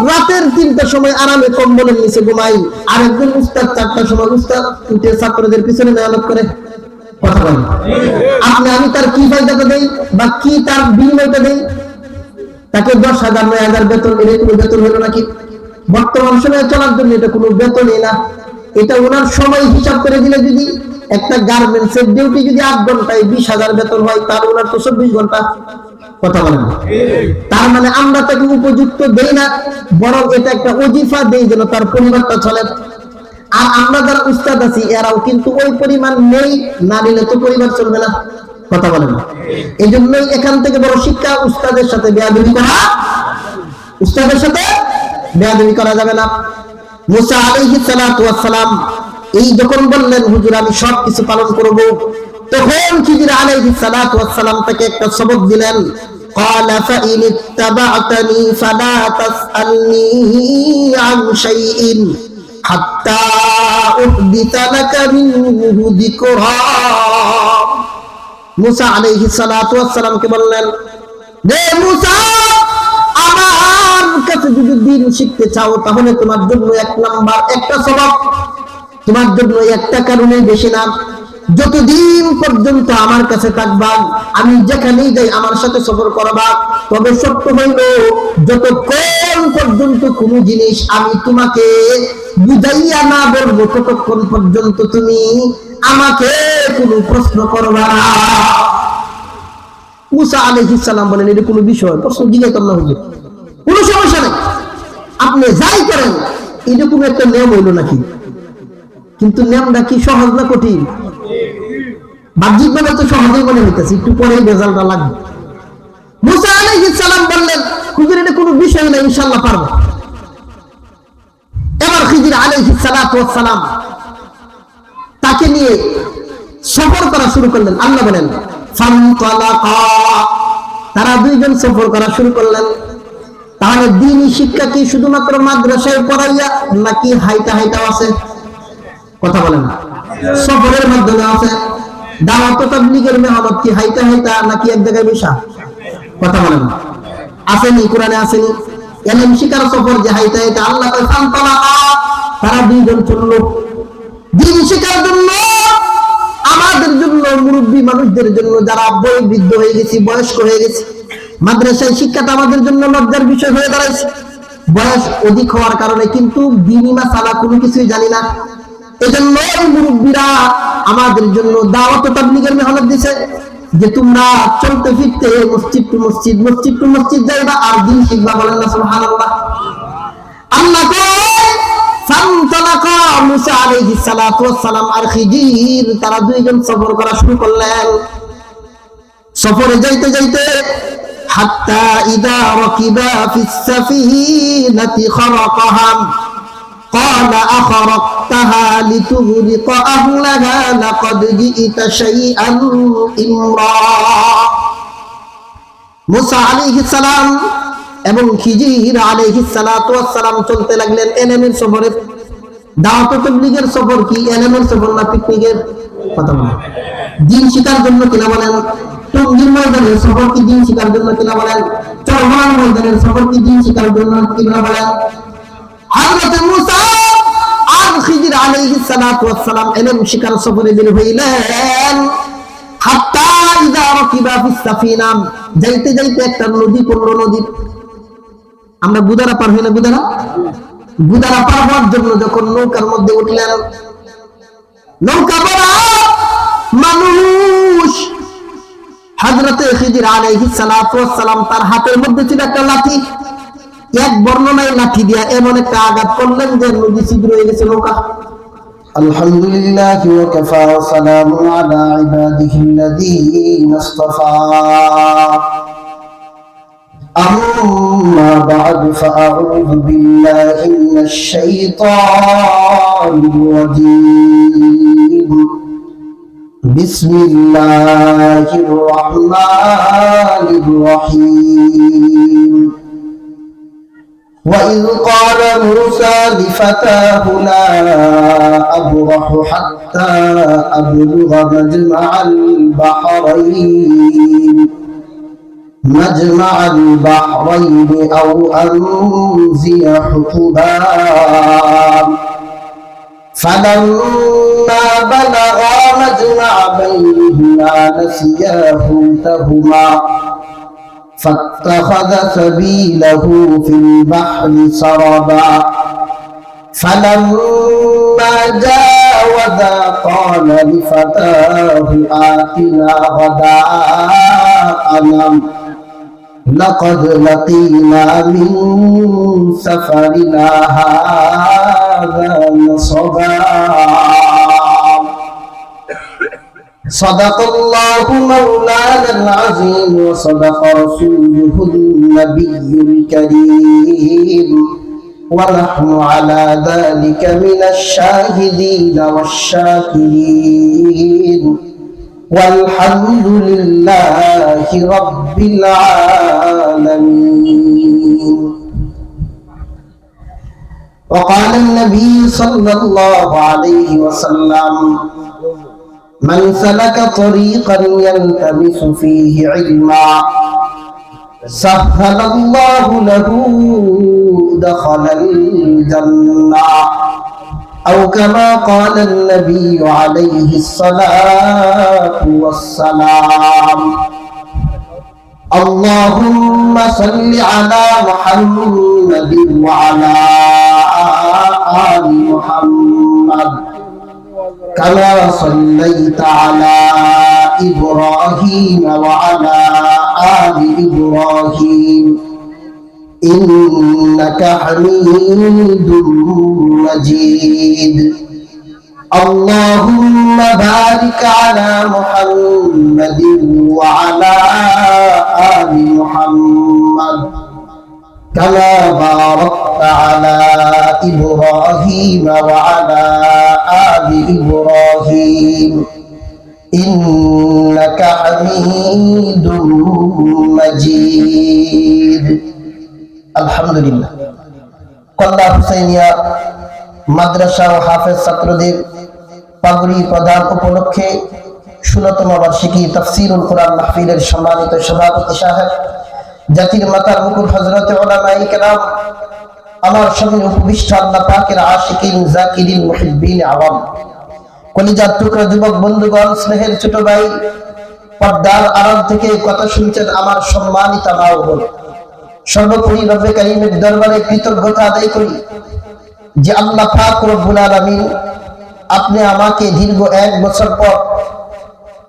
রাতের 3টার সময় আরামে কম্বলের নিচে ঘুমাই, আর একজন উস্তাদ 4টার সময় উস্তাদ উঠে ছাত্রদের পিছনে মেহনত করে। কথা বলেন, আপনি আমি তার কি ফায়দাটা দেই বা কি তার বিনিময়টা দেই? তাকে 10,000 9,000 বেতন, এটা কোনো বেতন হলো নাকি? বর্তমান সময়ে চলার জন্য এটা কোনো বেতনই না। এটা ওনার সময় হিসাব করে দিলে যদি একটা গার্মেন্টসের ডিউটি যদি 8 ঘন্টায় 20,000 বেতন হয়, তার ওনার তো 24 ঘন্টা। কথা বলেন, তার মানে আমরা তাকে উপযুক্ত দেই না, বরং এটা একটা ওজিফা দেই যেন তার পরিবারটা চলে। আর আমরা যারা উস্তাদ আছি এরাও কিন্তু ওই পরিমাণ নেই, না নিলে তো পরিবার চলবে না। কথা বলেন, এই জন্যই এখান থেকে বড় শিক্ষা, উস্তাদের সাথে বেয়াদবি করা, উস্তাদের সাথে বেয়াদবি করা যাবে না। মুসা আলাইহিস সালাতু ওয়াস সালাম এই যখন বললেন হুজুর আমি সব কিছু পালন করব, তখন খিজির আলাইহিস সালাতু ওয়াস সালাম তাকে একটা সবক দিলেন। ক্বালা ফাইন ইত্তাবা'তানি ফালা তাসআলনি আন শাইইন হাত্তা উহদিতা লাকা মিনহু যিকরা। মুসা আলাইহিস সালাতু ওয়াস সালামকে বললেন, হে মুসা, আমার কাছে যদি দিন শিখতে চাও তাহলে তোমার জন্য 1 নাম্বার একটা সবক, তোমার জন্য একটা কারণে বেশি না, যতদিন পর্যন্ত আমার কাছে থাকবা, আমি যেখানেই যাই আমার সাথে সফর করবা, তবে সত্য হইল যতক্ষণ পর্যন্ত কোন জিনিস আমি তোমাকে বুঝাইয়া না বলবো ততক্ষণ পর্যন্ত তুমি আমাকে কোনো প্রশ্ন করবা না। মুসা আলাইহিস সালাম বলেন, এটা কোনো বিষয় প্রশ্ন জিজ্ঞাসা না হুজুর, কোনো সমস্যা নেই, আপনি যাই করেন। এরকম একটা নিয়ম হইল নাকি? কিন্তু নিয়মটা কি সহজ না কঠিন? বাহ্যিক ভাবে তো সহজেই মনে হইতেছে, একটু পরে রেজাল্টটা লাগবে। মুসা আলাইহিস সালাম বললেন, হুজুর এটা কোনো বিষয় না, ইনশাআল্লাহ পারবো। এবার খিজির আলাইহিস সালাতু ওয়াস সালাম তাকে নিয়ে সফর করা শুরু করলেন। আল্লাহ বলেন ফানতালাকা, তারা দুইজন সফর করা শুরু করলেন। তাহলে দ্বীনি শিক্ষা কি শুধুমাত্র মাদ্রাসায় পড়াইয়া নাকি হাইটা হাইটাও আছে? কথা বলেন, সফরের মাধ্যমে আছে। দাওয়াত তাবলীগের মেহনত কি হাইটা হাইটা নাকি এক জায়গায় বসা? কথা বলেন, আসেনি? কোরআনে আসেনি? ইলম শিকার সফর যে হাইটা হাইটা। আল্লাহ কয় ফানতালাকা, তারা দুইজন চলল দ্বীন শিক্ষার জন্য। আমাদের জন্য, মুরব্বী মানুষদের জন্য, যারা বৃদ্ধ হয়ে গেছি, বয়স্ক হয়ে গেছি, মাদ্রাসায় শিক্ষাটা আমাদের জন্য লজ্জার বিষয় হয়ে দাঁড়াইছে। বয়স অধিক হওয়ার কারণে কিন্তু দ্বীনি মাসালা কোনো কিছুই জানি না। এজন্য মুরব্বীরা আমাদের জন্য দাওয়াত ও তাবলীগের মেহনত দিয়েছে যে তোমরা চলতে ফিরতে মসজিদ টু মসজিদ, মসজিদ টু মসজিদ যাইবা আর দ্বীন শিখবা। বলেন না সুবহানাল্লাহ। আল্লাহ ফান্তালাকা মুসা আলাইহিস সালাতু ওয়াস সালাম আর খিজির তারা দুইজন সফর করা শুরু করলেন। সফরে যাইতে যাইতে হাত্তা ইদা রাকিবা ফিস সাফিনাতি খারাকাহা قال أخرقتها لتغرق أهلها لقد جئت شيئا إمرا। মুসা আলাইহিস সালাম এবং খিজির আলাইহিস সালাতু ওয়াস সালাম চলতে লাগলেন এলেমের সফরে। দাওয়াত ও তাবলীগের সফর কি এলেমের সফর না পিকনিকের? কথা বলেন। দ্বীন শিখার জন্য কিনা বলেন? টঙ্গীর ময়দানের সফর কি দ্বীন শিখার জন্য কিনা বলেন? চরমার ময়দানের সফর কি দ্বীন শিখার জন্য কিনা বলেন? হযরত মুসা আর খিজির আলাইহিস সালাতু ওয়াস সালাম ইলম শিকার সফরে বের হইলেন। হাত্তা ইযা রাকিবা ফিস সাফিনা যাইতে যাইতে একটা নদী পড়লো। নদী আমরা গুদারা পার হই না? গুদারা পার হওয়ার জন্য যখন নৌকার মধ্যে উঠলেন, নৌকা ভরা মানুষ। হযরত খিজির আলাইহিস সালাতু ওয়াস সালাম তার হাতের মধ্যে ছিল একটা লাঠি। এক বর্ণনায় লাঠি দিয়া এমন একটা আঘাত করলেন যে নদী ছিদ্র হয়ে গেছে নৌকা। আলহামদুলিল্লাহি ওয়া কাফা ওয়া সালামুন আলা ইবাদিহিল্লাযীনা ইসতাফা। আম্মা বা'দ ফাআউযু বিল্লাহি মিনাশ শাইতানির রাজীম। বিসমিল্লাহির রাহমানির রাহিম। وإذ قال موسى لفتاه لا أبرح حتى أبلغ مجمع البحرين أو أمضي حقبا فلما بلغا مجمع بينهما نسيا حوتهما فاتخذ سبيله في البحر سربا فلما جاوزا قال لفتاه آتنا غداءنا لقد لقينا من سفرنا هذا نصبا صدق الله مولانا العظيم وصدق رسوله النبي الكريم ونحن على ذلك من الشاهدين والشاكرين والحمد لله رب العالمين. وقال النبي صلى الله عليه وسلم من سلك طريقا يلتمس فيه علما سهل الله له دخل الجنة أو كما قال النبي عليه الصلاة والسلام. اللهم صل على محمد وعلى آل محمد كما صليت على إبراهيم وعلى آل إبراهيم إنك حميد مجيد. اللهم بارك على محمد وعلى آل محمد كما باركت على إبراهيم وعلى آل إبراهيم إنك حميد مجيد. الحمد لله. কল্লা হুসাইনিয়া মাদ্রাসা ও হাফেজ ছাত্রদের পাগড়ি প্রদান উপলক্ষে 16তম বার্ষিকী তাফসীরুল কোরআন মাহফিলের সম্মানিত সভাপতি সাহেব জাতির মাতার মুকুল হযরত উলামায়ে কেরাম আমার সামনে উপবিষ্ট আল্লাহ পাকের আশিকিন জাকিরিন মুহিব্বিন আওয়াম কলিজার টুকরা যুবক বন্ধুগণ, স্নেহের ছোট ভাই, পর্দার আড়াল থেকে কথা শুনছেন আমার সম্মানিত মা ও বোন, সর্বোপরি রব্বে কারীমের দরবারে কৃতজ্ঞতা আদায় করি যে আল্লাহ পাক রব্বুল আলামিন আপনি আমাকে দীর্ঘ 1 বছর পর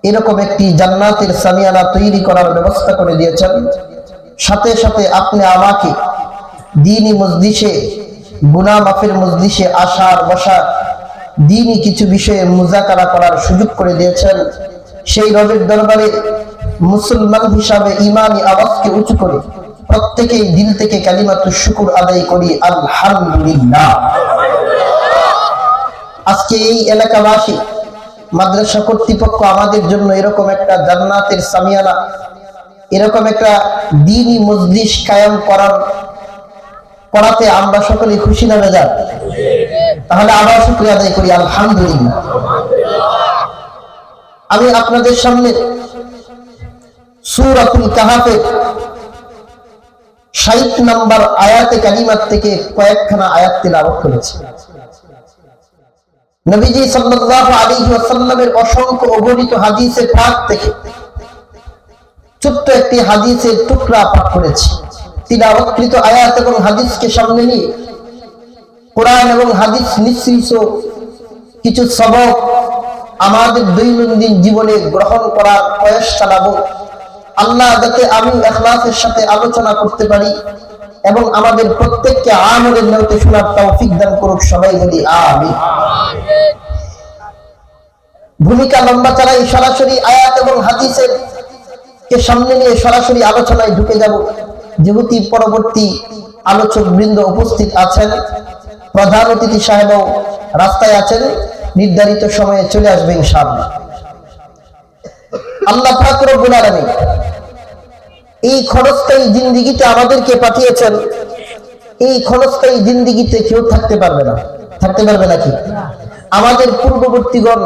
এরকম একটি জান্নাতের সামিয়ানা তৈরি করার ব্যবস্থা করে দিয়েছেন। সাথে সাথে আপনি আমাকে দ্বীনি মজলিসে, গুনাহ মাফের মজলিসে আসার বসার, দ্বীনি কিছু বিষয়ে মুযাকারা করার সুযোগ করে দিয়েছেন। সেই রবের দরবারে মুসলমান হিসাবে ঈমানি আওয়াজকে উঁচু করে প্রত্যেকেই দিল থেকে কালিমাতুশ শুকর আদায় করি আলহামদুলিল্লাহ। আজকে এই এলাকাবাসী, মাদ্রাসা কর্তৃপক্ষ আমাদের জন্য এরকম একটা জান্নাতের সামিয়ানা, এরকম একটা দ্বীনি মজলিস কায়েম করাতে আমরা সকলে খুশি না বেজার? তাহলে আবার শুকরিয়া আদায় করি আলহামদুলিল্লাহ। আমি আপনাদের সামনে সূরাতুল কাহাফের 60 নম্বর আয়াতে কারিমাত থেকে কয়েকখানা আয়াত তিলাওয়াত করেছি। নবীজি সাল্লাল্লাহু আলাইহি ওয়াসাল্লামের অসংখ্য অগণিত হাদিসের পাঠ থেকে ছোট্ট একটি হাদিসের টুকরা পাঠ করেছি। তিলাওয়াতকৃত আয়াত এবং হাদিসকে সামনে নিয়ে কোরআন এবং হাদিস মিশ্রিত কিছু সবক আমাদের দৈনন্দিন জীবনে গ্রহণ করার প্রয়াস চালাবো। আল্লাহ যাতে আমি ইখলাসের সাথে আলোচনা করতে পারি এবং আমাদের প্রত্যেককে আমলের নিয়তে শোনার তৌফিক দান করুক, সবাই বলি আমিন। ভূমিকা লম্বা চালাই সরাসরি আয়াত এবং হাদিসের কে সামনে নিয়ে সরাসরি আলোচনায় ঢুকে যাব। যেহেতু পরবর্তী আলোচক বৃন্দ উপস্থিত আছেন, প্রধান অতিথি সাহেবও রাস্তায় আছেন, নির্ধারিত সময়ে চলে আসবে ইনশাআল্লাহ। আল্লাহ পাক রব্বুল আলামিন এই ক্ষণস্থায়ী জিন্দেগিতে আমাদেরকে পাঠিয়েছেন। এই ক্ষণস্থায়ী জিন্দেগিতে কেউ থাকতে পারবে না। থাকতে পারবে নাকি? আমাদের পূর্ববর্তীগণ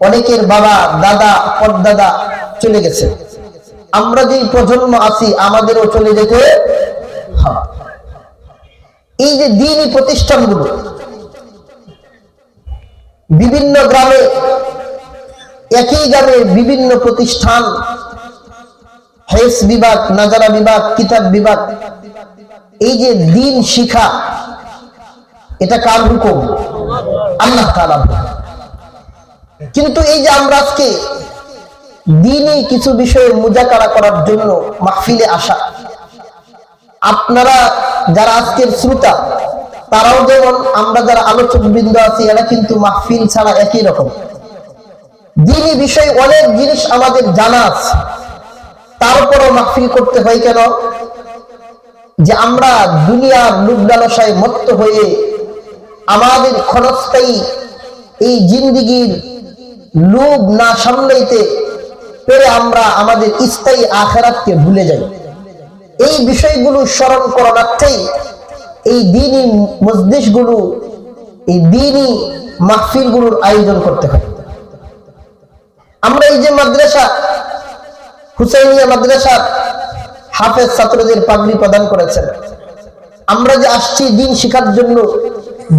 অনেকের বাবা, দাদা, পরদাদা চলে গেছে। আমরা যেই প্রজন্ম আছি আমাদেরও চলে যেতে হবে। এই যে দ্বীনি প্রতিষ্ঠানগুলো বিভিন্ন গ্রামে, একই গ্রামে বিভিন্ন প্রতিষ্ঠান, হেফজ বিভাগ, নাজারা বিভাগ, কিতাব বিভাগ, এই যে দ্বীন শিক্ষা, এটা কার হুকুম? আল্লাহ তাআলা। কিন্তু এই যে আমরা আজকে দ্বীনি কিছু বিষয়ে মুযাকারা করার জন্য মাহফিলে আসা, আপনারা যারা আজকের শ্রোতা তারাও যেমন আমরা যারা আলোচক বৃন্দ আছি এরা কিন্তু মাহফিল ছাড়া একই রকম। দ্বীনি বিষয়ে অনেক জিনিস আমাদের জানা আছে, তারপরও মাহফিল করতে হয় কেন? যে আমরা দুনিয়ার লোভ লালসায় মত্ত হয়ে আমাদের ক্ষণস্থায়ী এই জিন্দেগির লোভ না সামলাইতে পেরে আমরা আমাদের স্থায়ী আখিরাতকে ভুলে যাই। এই বিষয়গুলো স্মরণ করাতেই এই দ্বীনি মজলিসগুলো, এই দ্বীনি মাহফিলগুলোর আয়োজন করতে হয়। আমরা এই যে মাদ্রাসা, হুসাইনিয়া মাদ্রাসার হাফেজ ছাত্রদের পাগড়ি প্রদান করেছেন, আমরা যে আসছি দ্বীন শিখার জন্য,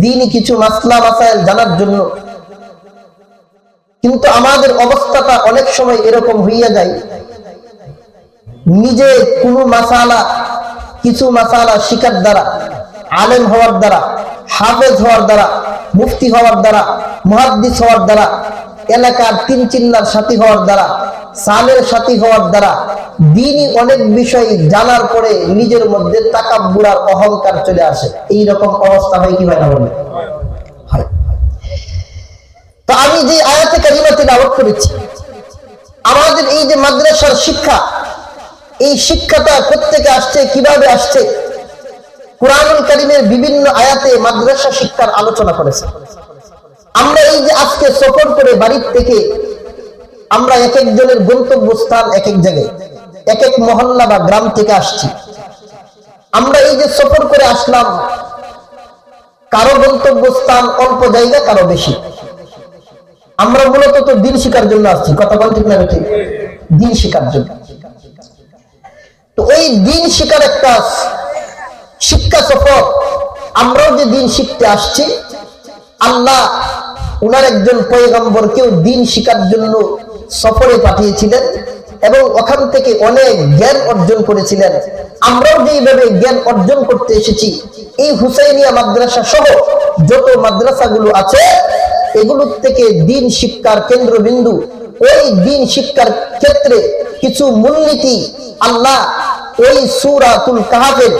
দ্বীনি কিছু মাসলা মাসাইল জানার জন্য, কিন্তু আমাদের অবস্থাটা অনেক সময় এরকম হইয়া যায়, নিজে কোনো মাসালা, কিছু মাসালা শিখার দ্বারা, আলেম হওয়ার দ্বারা, হাফেজ হওয়ার দ্বারা, মুফতি হওয়ার দ্বারা, মুহাদ্দিস হওয়ার দ্বারা, এলাকার তিন চিল্লার সাথী হওয়ার দ্বারা, সালের সাথী হওয়ার দ্বারা দ্বীনি অনেক বিষয় জানার পরে নিজের মধ্যে তাকাব্বুর আর অহংকার চলে আসে। এই রকম অবস্থা হয় কি হয় না? বলে হয়। তো আমি যে আয়াতে কারিমা তিলাওয়াত করেছি, আমাদের এই যে মাদ্রাসার শিক্ষা, এই শিক্ষাটা কোত্থেকে আসছে, কিভাবে আসছে? কুরআনুল কারীমের বিভিন্ন আয়াতে মাদ্রাসা শিক্ষার আলোচনা করেছে। আমরা এই যে আজকে সফর করে বাড়ির থেকে আমরা এক একজনের গন্তব্যস্থান এক এক জায়গায়, এক এক মহল্লা বা গ্রাম থেকে আসছি। আমরা এই যে সফর করে আসলাম, কারো গন্তব্যস্থান অল্প জায়গা, কারো বেশি। আমরা মূলত তো দ্বীন শিক্ষার জন্য আসছি, কথা বল ঠিক না ঠিক? দ্বীন শিক্ষার জন্য। তো ওই দ্বীন শিক্ষার একটা শিক্ষা সফর, আমরাও যে দ্বীন শিখতে আসছি, আল্লাহ উনার একজন পয়গম্বরকেও দ্বীন শিক্ষার জন্য সফরে পাঠিয়েছিলেন এবং ওখান থেকে অনেক জ্ঞান অর্জন করেছিলেন। আমরাও যেভাবে জ্ঞান অর্জন করতে এসেছি, এই হুসাইনিয়া মাদ্রাসা সহ যত মাদ্রাসাগুলো আছে এগুলোর থেকে দিন শিক্ষার কেন্দ্রবিন্দু, ওই দিন শিক্ষার ক্ষেত্রে কিছু মূলনীতি আল্লাহ ওই সূরাতুল কাহফের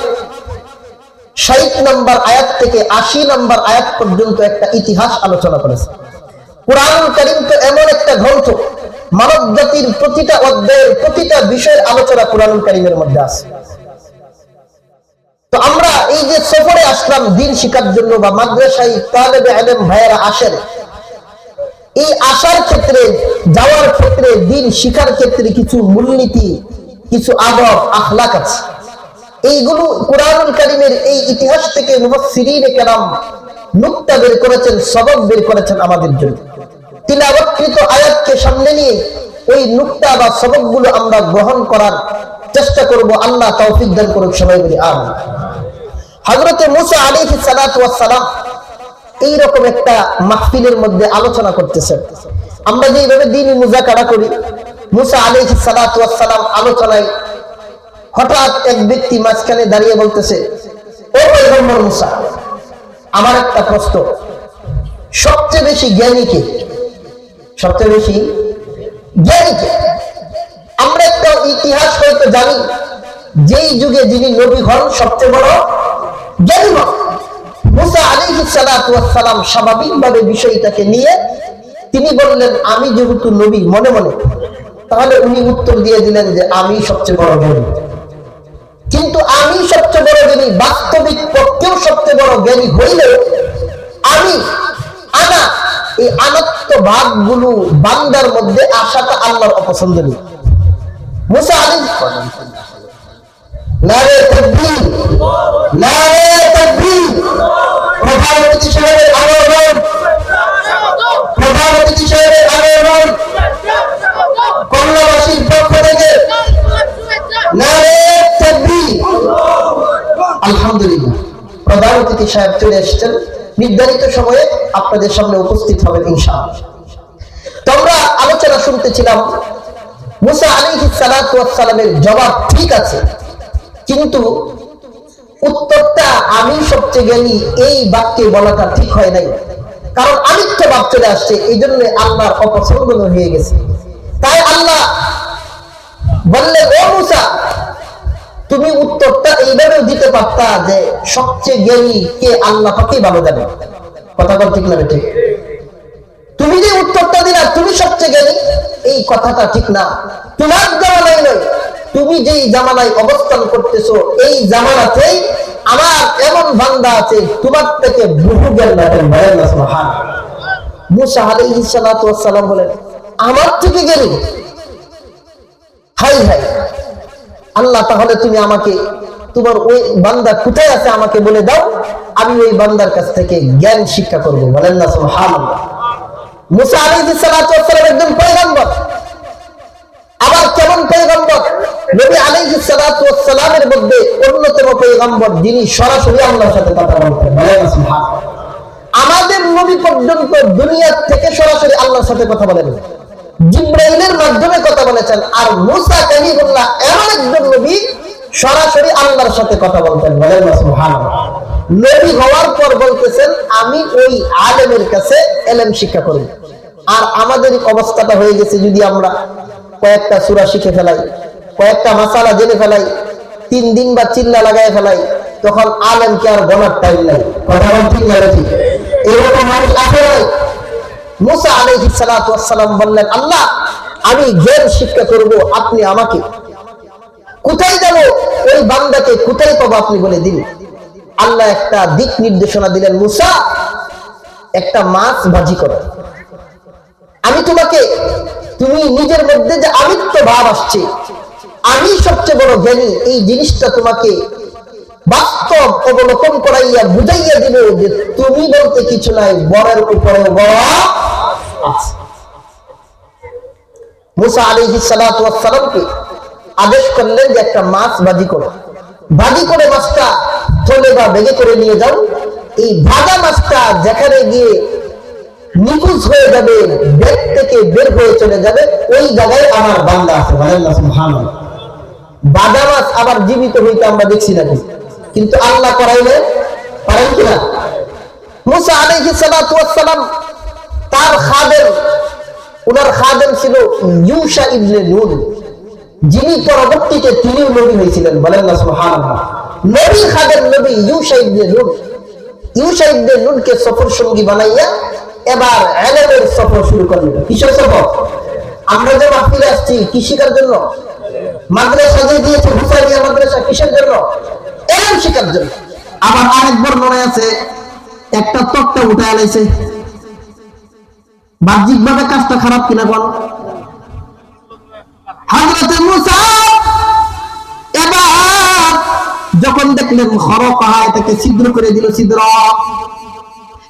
৬০ নম্বর আয়াত থেকে ৮০ নম্বর আয়াত পর্যন্ত একটা ইতিহাস আলোচনা করেছে। কুরআনুল কারীম তো এমন একটা গ্রন্থ, মানব জাতির প্রতিটা অধ্যায়ের প্রতিটা বিষয়ের আলোচনা কুরআনুল কারীমের মধ্যে আছে। তো আমরা এই যে সফরে আসলাম দিন শিক্ষার জন্য, বা মাদ্রাসায় তালেবে ইলম ভাইয়েরা আসেন, এই আসার ক্ষেত্রে, যাওয়ার ক্ষেত্রে, দিন শিক্ষার ক্ষেত্রে কিছু মূলনীতি, কিছু আদব আখলাক আছে। এইগুলো কুরআনুল কারীমের এই ইতিহাস থেকে মুফাসসিরিনে কেরাম নুকতা বের করেছেন, সবক বের করেছেন আমাদের জন্য। তিলাওয়াতকৃত আয়াতকে সামনে নিয়ে ওই নুকতা বা সবকগুলো আমরা গ্রহণ করার চেষ্টা করব। আল্লাহ তৌফিক দান করুক, সবাই বলি আমিন। হযরত মূসা আলাইহিস সালাতু ওয়াস সালাম এইরকম একটা মাহফিলের মধ্যে আলোচনা করতেছেন। আমরা যেভাবে দ্বীনি মুযাকারা করি, মূসা আলাইহিস সালাতু ওয়াস সালাম আলোচনায় হঠাৎ এক ব্যক্তি মাঝখানে দাঁড়িয়ে বলতেছে, ও পয়গম্বর মূসা, আমার একটা প্রশ্ন, সবচেয়ে বেশি জ্ঞানী কে? সবচেয়ে বেশি জ্ঞানী কে? আমরা একটা ইতিহাস হয়তো জানি, যেই যুগে যিনি নবী হন সবচেয়ে বড় জ্ঞানী হন। মূসা আলাইহিস সালাতু ওয়াস সালাম স্বাভাবিকভাবে বিষয়টাকে নিয়ে তিনি বললেন, আমি যেহেতু নবী মনে মনে, তাহলে উনি উত্তর দিয়ে দিলেন যে আমি সবচেয়ে বড় জ্ঞানী। কিন্তু আমি সবচেয়ে বড় জ্ঞানী, বাস্তবিক পক্ষেও সবচেয়ে বড় জ্ঞানী হইলেও আমি এই আনাত্মভাব গুলো বান্দার মধ্যে আসাটা আল্লাহর অপছন্দনীয়। মূসা আলাইহিস নারে তাকবীর, নারে তাকবীর। প্রধানমন্ত্রী সাহেবের আগমন, প্রধানমন্ত্রী সাহেবের আগমন, কমলাবাসীর পক্ষ থেকে নারে তাকবীর। আলহামদুলিল্লাহ, প্রধান অতিথি সাহেব চলে এসেছেন, নির্ধারিত সময়ে আপনাদের সামনে উপস্থিত হবেন ইনশাআল্লাহ। তোমরা আলোচনা শুনতেছিলাম, মূসা আলাইহিস সালাতু ওয়াস সালামের জবাব ঠিক আছে, কিন্তু উত্তরটা আমি সবচেয়ে জ্ঞানী এই বাক্যে বলাটা ঠিক হয় নাই, কারণ আমিত্ব ভাব চলে আসছে, এই জন্য আল্লাহর অপছন্দ হয়ে গেছে। তাই আল্লাহ বললেন, ও মূসা, তুমি উত্তরটা এইভাবেও দিতে পারতা যে সবচেয়ে জ্ঞানী কে আল্লাহ পাকেই ভালো জানে। কথা বল ঠিক না ঠিক? তুমি যে উত্তরটা দিলা তুমি সবচেয়ে জ্ঞানী, এই কথাটা ঠিক না। তোমার জামানায় নয়, তুমি যেই জামানায় অবস্থান করতেছো এই জামানাতেই আমার এমন বান্দা আছে তোমার থেকে বহু জ্ঞান রাখেন। সুবহানাল্লাহ। মূসা আলাইহিস সালাতু ওয়াস সালাম বলেন, আমার থেকে জ্ঞানী? হাই হাই আল্লাহ, তাহলে তুমি আমাকে তোমার ওই বান্দা কোথায় আছে আমাকে বলে দাও, আমি ওই বান্দার কাছ থেকে জ্ঞান শিক্ষা করব। বলেন না সুবহানাল্লাহ। মূসা আলাইহিস সালাতু ওয়াস সালাম একজন পয়গম্বর। আবার কেমন পয়গম্বর? নবী আলাইহিস সালাতু ওয়াস সালামের মধ্যে অন্যতম পয়গম্বর যিনি সরাসরি আল্লাহর সাথে কথা বলতেন। বলেন না সুবহানাল্লাহ। আমাদের নবী পর্যন্ত দুনিয়া থেকে সরাসরি আল্লাহর সাথে কথা বলেন, জিবরাইলের মাধ্যমে কথা বলেছেন। আর মূসা কালিমুল্লাহ এমন একজন নবী সরাসরি আল্লাহর সাথে কথা বলতেন। বলেন না সুবহানাল্লাহ। নবী হওয়ার পর বলতেছেন, আমি ওই আলেমের কাছে ইলম শিক্ষা করব। আর আমাদের অবস্থাটা হয়ে গেছে, যদি আমরা কয়েকটা সূরা শিখে ফেলাই, কয়েকটা মাসালা জেনে ফেলাই, 3 দিন বা চিল্লা লাগায় ফেলাই, তখন আলেমকে আর গণার টাইম নাই। কথা বল ঠিক না ঠিক? এরকম মানুষ আছে নাই? মূসা আলাইহিস সালাতু ওয়াস সালাম বললেন, আল্লাহ আমি জ্ঞান শিক্ষা করব, আপনি আমাকে কোথায় যাব, ওই বান্দাকে কোথায় পাবো আপনি বলে দিন। আল্লাহ একটা দিক নির্দেশনা দিলেন, মূসা একটা মাছ ভাজি করো। আমি তোমাকে, তুমি নিজের মধ্যে যে আমিত্ব ভাব আসছে, আমি সবচেয়ে বড় জ্ঞানী, এই জিনিসটা তোমাকে বাস্তব অবলোকন করাইয়া বুঝাইয়া দিব যে তুমি বলতে কিছু নাই, বরের উপরে বড় আছে। মূসা আলাইহিস সালাতু ওয়াস সালামকে আদেশ করলেন যে একটা মাছ ভাজি করো, ভাজি করে মাছটা থলে বা বেগে করে নিয়ে যাও। এই ভাজা মাছটা যেখানে গিয়ে নিখোঁজ হয়ে যাবে, বেগ থেকে বের হয়ে চলে যাবে, ওই জায়গায় আমার বান্দা আছে। বলেন না সুবহানাল্লাহ। বাদা মাছ আবার জীবিত হইতে আমরা দেখছি নাকি, কিন্তু আল্লাহ করাইলে পারেন কিনা? মুসা আলাইহিস সালাতু ওয়াস সালাম তার খাদেম, ওনার খাদেম ছিল ইউশা ইবনে নুন, যিনি পরবর্তীতে তিনি নবী হয়েছিলেন। বলেন না সুবহানাল্লাহ। নবী খাদেম নবী ইউশা ইবনে নুন, ইউশা ইবনে নুনকে সফর সঙ্গী বানাইয়া এবার ইলমের সফর শুরু করলেন। কিসের সফর? আমরা যে মাহফিলে আসছি কি শিখার জন্য? মাদ্রাসা যে দিয়েছে হুসাইনিয়া মাদ্রাসা, কিসের জন্য? ইলম শিখার জন্য। আবার আরেক বর্ণনায় আছে একটা তক্তা উঠে আলাইছে। বাহ্যিক ভাবে কাজটা খারাপ কিনা কোন? হযরত মুসা এবার যখন দেখলেন খরকাহা, এটাকে ছিদ্র করে দিল, ছিদ্র।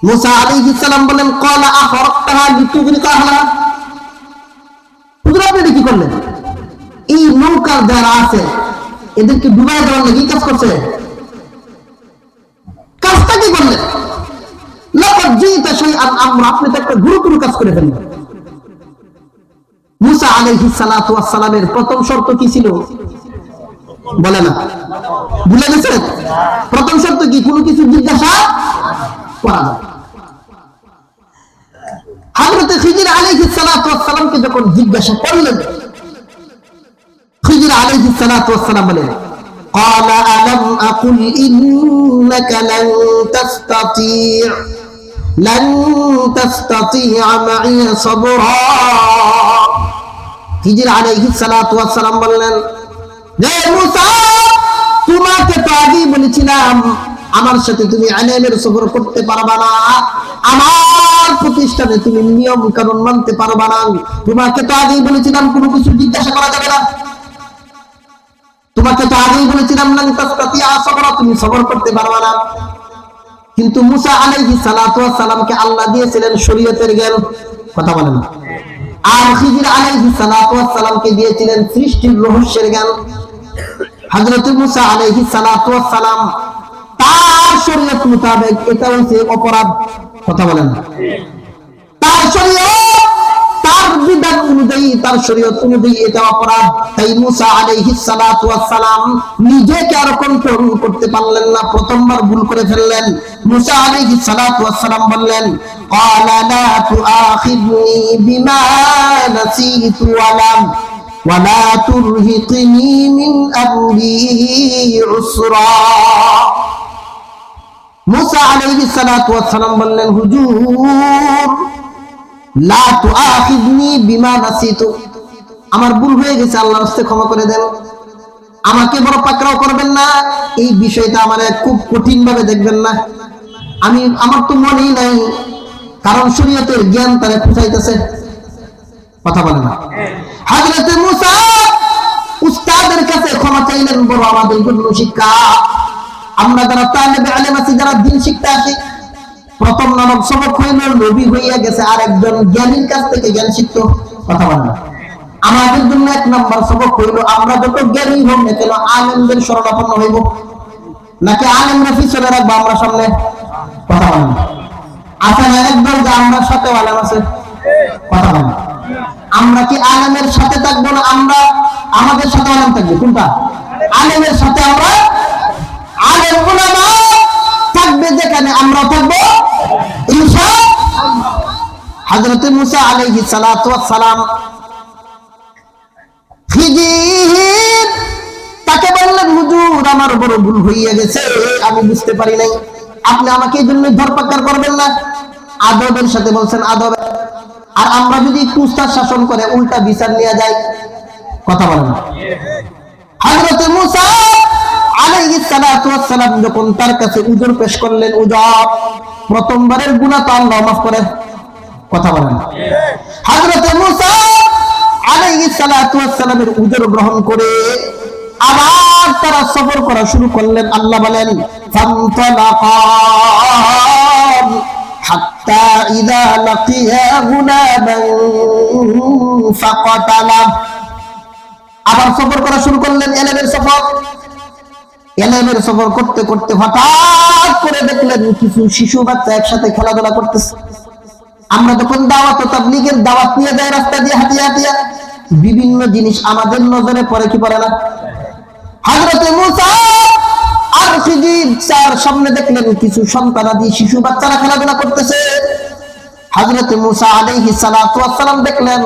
মুসা আলাইহিস সালাম বলেন ক্বালা আখরাকতাহা লিতুগরিকাহা, হুজুর আপনি কি করলেন? এই নৌকার যারা আছে এদেরকে ডুবাই দেওয়ার লাগি কাজ করছে, কাজটা কি করলেন? লাকাদ জিতা শাইআন আমরা, আপনি তো একটা গুরুতর কাজ করে ফেললেন। মুসা আলাইহিস সালাতু ওয়াস সালামের প্রথম শর্ত কি ছিল? বলে না, ভুলে গেছেন? প্রথম শর্ত কি? কোনো কিছু জিজ্ঞাসা করা যায়। হযরত খিজির আলাইহিস সালাতু ওয়াস সালামকে যখন জিজ্ঞাসা করলেন, খিজির আলাইহিস সালাতু ওয়াস সালাম বলেন قال ألم أقل إنك لن تستطيع معي صبرا। খিজির আলাইহিস সালাতু ওয়াস সালাম বললেন, হে মুসা, তোমাকে তো আগেই বলেছিলাম আমার সাথে তুমি ইলমের সফর করতে পারবা না, আমার প্রতিষ্ঠানে তুমি নিয়ম কানুন মানতে পারবা না। তোমাকে তো আগেই বলেছিলাম কোনো কিছু জিজ্ঞাসা করা যাবে না, তোমাকে তো আগেই বলেছিলাম লান তাস্তাতিয়া সবরা, তুমি সবর করতে পারবা না। কিন্তু মুসা আলাইহিস সালাতু ওয়াস সালামকে আল্লাহ দিয়েছিলেন শরীয়তের জ্ঞান, কথা বলেন না। আর খিজির আলাইহিস সালাতু ওয়াস সালামকে দিয়েছিলেন সৃষ্টির রহস্যের জ্ঞান। হযরত মুসা আলাইহিস সালাতু ওয়াস সালাম তার শরীয়ত মোতাবেক এটা হচ্ছে অপরাধ, কথা বলেন না। তার শরীয়ত, তার বিধান অনুযায়ী, তার শরীয়ত অনুযায়ী এটা অপরাধ। তাই মুসা আলাইহিস সালাতু ওয়াস সালাম নিজেকে আর কন্ট্রোল করতে পারলেন না, প্রথমবার ভুল করে ফেললেন। মুসা আলাইহিস সালাতু ওয়াস সালাম বললেন ক্বালা লা তুআখিযনি বিমা নাসিতু ওয়ালা তুরহিকনি মিন আমরি উসরা। মুসা আলাইহিস সালাতু ওয়াস সালাম বললেন, হুজুর লা তুআখিযনি বিমা নাসিতু, আমার ভুল হয়ে গেছে, আল্লাহর রাস্তায় ক্ষমা করে দেন, আমাকে বড় পাকড়াও করবেন না, এই বিষয়টা আমারে খুব কঠিন ভাবে দেখবেন না। আমার তো মনেই নাই, কারণ শরীয়তের জ্ঞান তারে পৌঁছাইতেছে, কথা বলে না। হযরত মুসা উস্তাদের কাছে ক্ষমা চাইলেন, বড় আমাদের জন্য শিক্ষা। আমরা যারা তালেবে ইলম আছি, যারা দ্বীন শিখতে আসি, প্রথম নামক সবক হইল নবী হইয়া গেছে আর একজন জ্ঞানীর কাছ থেকে জ্ঞান শিখতো, কথা বলে না। আমাদের জন্য এক নম্বর সবক হইল আমরা যত জ্ঞানী হব না কেন আলেমদের শরণাপন্ন হইব, নাকি আলেমরা পিছনে রাখবো আমরা সামনে, কথা বলে না। আচ্ছা একদল যে আমরা সাথে আলেম আছে, কথা বলে না। আমরা কি আলেমের সাথে থাকবো না আমরা আমাদের সাথে আলেম থাকবে? কোনটা? আলেমের সাথে আমরা, আলেম উলামা থাকবে যেখানে আমরাও থাকবো ইনশাআল্লাহ। হযরত মুসা আলাইহিস সালাতু ওয়াস সালাম খিজির তাকে বললেন, হুজুর আমার বড় ভুল হইয়া গেছে, আমি বুঝতে পারি নাই, আপনি আমাকে এই জন্য ধরপাকড় করবেন না। আদবের সাথে বলছেন, আদব। আর আমরা যদি একটু উস্তাদ শাসন করে উল্টা বিচার নিয়ে যাই, কথা বলেন না। হযরত মুসা আলাইহিস সালাতু ওয়াস সালাম যখন তার কাছে উযর পেশ করলেন, উযর প্রথমবারের গুনাহ তো আল্লাহ মাফ করে, কথা বলেন না। হযরত মুসা আলাইহিস সালাতু ওয়াস সালামের উযর গ্রহণ করে আবার তারা সফর করা শুরু করলেন। আল্লাহ বলেন ফান্তালাকা হাত্তা ইযা লাকিয়া গুলামান ফাকাতালা, আবার সফর করা শুরু করলেন, ইলমের সফর। ইলমের সফর করতে করতে হঠাৎ করে দেখলেন কিছু শিশু বাচ্চা একসাথে খেলাধুলা করতেছে। আমরা যখন দাওয়াত ও তাবলীগের দাওয়াত নিয়ে যাই রাস্তা দিয়ে হাঁটিয়ে হাঁটিয়ে, বিভিন্ন জিনিস আমাদের নজরে পড়ে কি পড়ে না? হযরতে মুসা আর খিজির তার সামনে দেখলেন কিছু সন্তানাদি শিশু বাচ্চারা খেলাধুলা করতেছে। হযরতে মুসা আলাইহিস সালাতু ওয়াস সালাম দেখলেন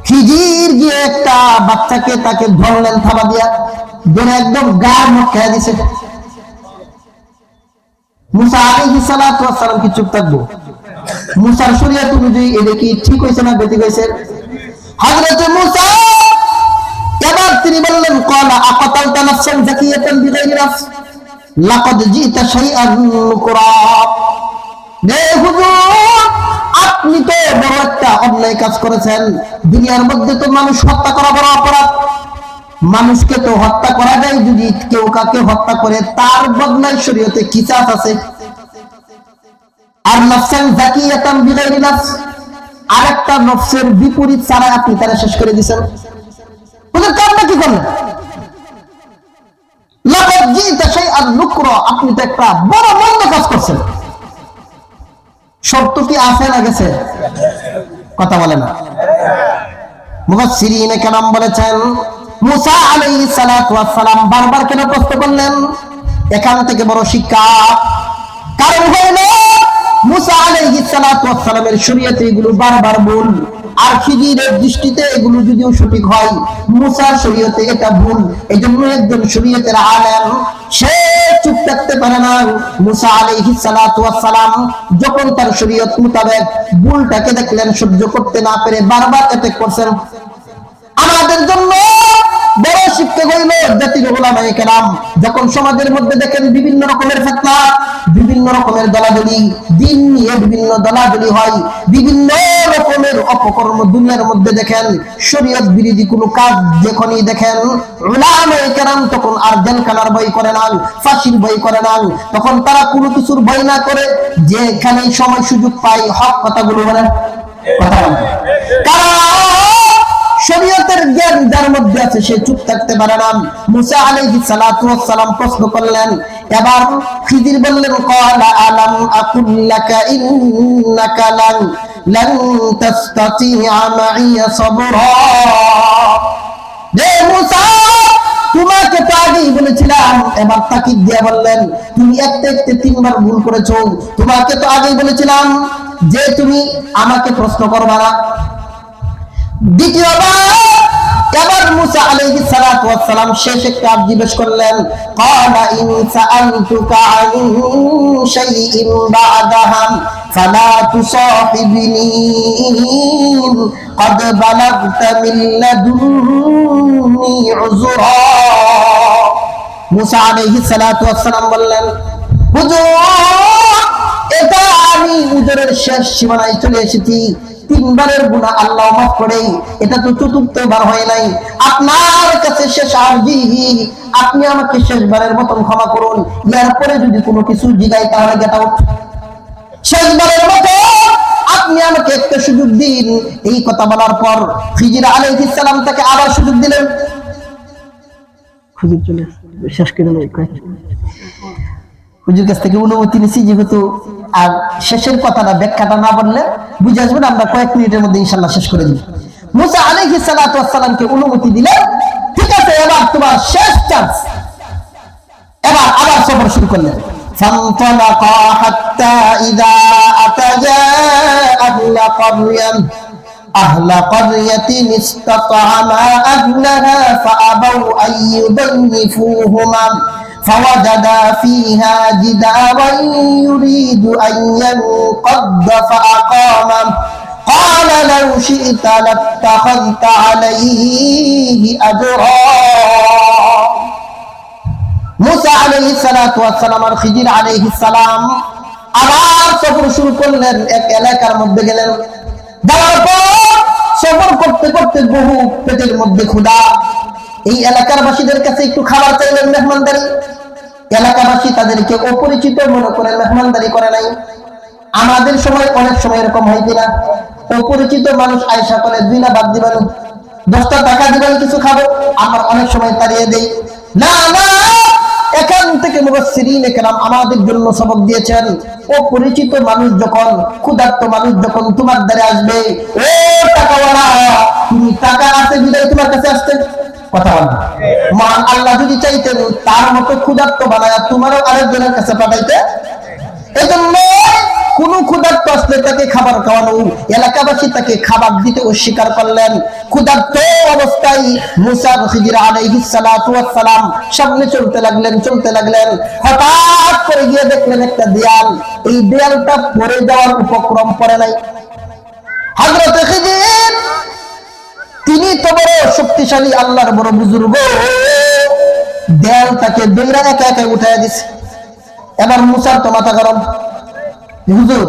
খিজির গিয়ে একটা বাচ্চাকে তাকে ধরলেন থাবা দিয়া, ধরে একদম গায়ে মুখ খেয়ে দিছে। মুসা আলাইহিস সালাতু ওয়াস সালাম কি চুপ থাকবো? মুসার শরীয়ত অনুযায়ী এটা কি ঠিক হইছে না বেঠিক হইছে? হযরতে মুসা এবার তিনি বললেন ক্বালা আকাতালতা নাফসান যাকিয়াতান বিগাইরি নাফস লাকাদ জিতা শাইআন নুকরা। হে হুজুর, আপনি তো বড় একটা অন্যায় কাজ করেছেন। দুনিয়ার মধ্যে তো মানুষ হত্যা করা বড় অপরাধ। মানুষকে তো হত্যা করা যায়, যদি কেউ কাকে হত্যা করে তার বদলায় শরীয়তে কিসাস আছে। আর নাফসান যাকিয়াতান বিগাইরি নাফস, আরেকটা নফসের বিপরীত ছাড়া আপনি তারা শেষ করে দিয়েছেন। হুজুর কামটা কি করলেন? লাকাদ জিতা শাইআন নুকরা, আপনি তো একটা বড় মন্দ কাজ করছেন। শর্ত কি আছে না গেছে? কথা বলে না। মুফাসসিরিনে কেরাম বলেছেন মুসা আলাইহিস সালাতু ওয়াস সালাম বারবার কেন প্রশ্ন করলেন? এখান থেকে বড় শিক্ষা। কারণ হলো মুসা আলাইহিস সালাতু ওয়াস সালামের শরীয়তে এগুলো বারবার ভুল, আর খিজিরের দৃষ্টিতে এগুলো যদিও সঠিক হয়, মুসার শরীয়তে এটা ভুল। এজন্য একজন শরীয়তের আলেম সে চুপ থাকতে পারে না। মুসা আলাইহিস সালাতু ওয়াস সালাম যখন তার শরীয়ত মোতাবেক ভুলটাকে দেখলেন, সহ্য করতে না পেরে বারবার অ্যাটাক করছেন। আমাদের জন্য বড় শিক্ষা হইল জাতির উলামায়ে কেরাম যখন সমাজের মধ্যে দেখেন বিভিন্ন রকমের ফিতনা, বিভিন্ন রকমের দলাদলি, দিন নিয়ে বিভিন্ন দলাদলি হয়, বিভিন্ন রকমের অপকর্ম দুনিয়ার মধ্যে দেখেন, শরীয়ত বিরোধী কোনো কাজ যখনই দেখেন, উলামায়ে কেরাম তখন আর জেলখানার ভয় করে না, ফাঁসির ভয় করে না। তখন তারা কোনো কিছুর ভয় না করে যেখানে সময় সুযোগ পায় হক কথাগুলো বলেন, কথা বলেন। কারণ শরীয়তের জ্ঞান যার মধ্যে আছে সে চুপ থাকতে পারে না। মুসা আলাইহিস সালাতু ওয়াস সালাম প্রশ্ন করলেন। এবার খিজির বললেন ক্বালা আলাম আকুল লাকা ইন্নাকা লান তাসতাতিআ মাইয়া সাবরা। হে মুসা, তোমাকে তো আগেই বলেছিলাম। এবার তাকিদ দিয়ে বললেন তুমি একটা তিনবার ভুল করেছো। তোমাকে তো আগেই বলেছিলাম যে তুমি আমাকে প্রশ্ন করবা না। দ্বিতীয়বার এবার মুসা আলাইহিস সালাতু ওয়াস সালাম শেষ একটা জিজ্ঞেস করলেন ক্বালা ইন সাআলতুকা আন শাইইন বা'দাহা ফালা তুসাহিবনি ক্বাদ বালাগতা মিন লাদুন্নি উযরা। মুসা আলাইহিস সালাতু ওয়াস সালাম বললেন হুজুর, এটা আমি উযরের শেষ সীমানায় চলে এসেছি। তিনবারের গুনাহ আল্লাহ মাফ করে, এটা তো চতুর্থবার হয় নাই। আপনার কাছে শেষ আরজি, আপনি আমাকে শেষবারের মতন ক্ষমা করুন। এরপরে যদি কোনো কিছু জিগাই তাহলে গেট আউট। শেষবারের মতো আপনি আমাকে একটা সুযোগ দিন। এই কথা বলার পর খিজির আলাইহিস সালাম তাকে আবার সুযোগ দিলেন। হুজুর চলে শেষ করে দিলেন। হুজুর কাছ থেকে অনুমতি নিছি, যেহেতু আর শেষের কথাটা ব্যাখ্যাটা না বললে বুঝে আসবেন, আমরা কয়েক মিনিটের মধ্যে ইনশাআল্লাহ শেষ করে দিব। মুসা আলাইহিস সালাতু ওয়াস সালামকে অনুমতি দিলেন, ঠিক আছে এবার তোমার শেষ চান্স। এবার আবার সফর শুরু করলেন। ফান্তালাকা হাত্তা ইযা আতাজা আহলা ক্বরয়াতিন ইসতাতআমা আহলাহা ফাআবাউ আইয়ুদাইফুহুমা فوجدا فيها جدارا يريد أن ينقض فأقامه قال لو شئت لاتخذت عليه أجرا। মুসা আলাইহিস সালাতু ওয়াস সালাম আর খিজির আলাইহিস সালাম আবার সফর শুরু করলেন। এক এলাকার মধ্যে গেলেন। যাওয়ার পর সফর করতে করতে বহু পেটের মধ্যে ক্ষুধা। এই এলাকার বাসীদের কাছে একটু খাবার চাইলেন, মেহমানদারি। এলাকাবাসী তাদেরকে অপরিচিত মনে করে মেহমানদারি করে নাই। আমাদের সময় অনেক সময় এরকম হয় কিনা, অপরিচিত মানুষ আয়সা করে 2 না বাদ দিবেন, 10টা টাকা দিবেন কিছু খাবো, আমার অনেক সময় তাড়িয়ে দেই। না না, এখান থেকে মুফাসসিরিনে কেরাম আমাদের জন্য সবক দিয়েছেন, অপরিচিত মানুষ যখন, ক্ষুধার্ত মানুষ যখন তোমার দ্বারে আসবে, ও টাকাওয়ালা, তুমি টাকা আছে বিদায় তোমার কাছে আসতে, কথা বলেন। মহান আল্লাহ যদি চাইতেন তার মতো ক্ষুধার্ত বানায় তোমারও আরেকজনের কাছে পাঠাইতে। এই জন্য কোন ক্ষুধার্ত আসলে তাকে খাবার খাওয়ানো, এলাকাবাসী তাকে খাবার দিতে অস্বীকার করলেন। ক্ষুধার্ত অবস্থায় মুসা খিজির আলাইহিস সালাতু ওয়াস সালাম সামনে চলতে লাগলেন। হঠাৎ করে গিয়ে দেখলেন একটা দেয়াল, এই দেয়ালটা পড়ে যাওয়ার উপক্রম পড়ে নাই। হযরত খিজির তিনি তো বড় শক্তিশালী, আল্লাহর বড় বুজুর্গ, দেয়ালটাকে দইরা একা একা উঠাইয়া দিছে। এবার মুসার তো মাথা গরম, হুজুর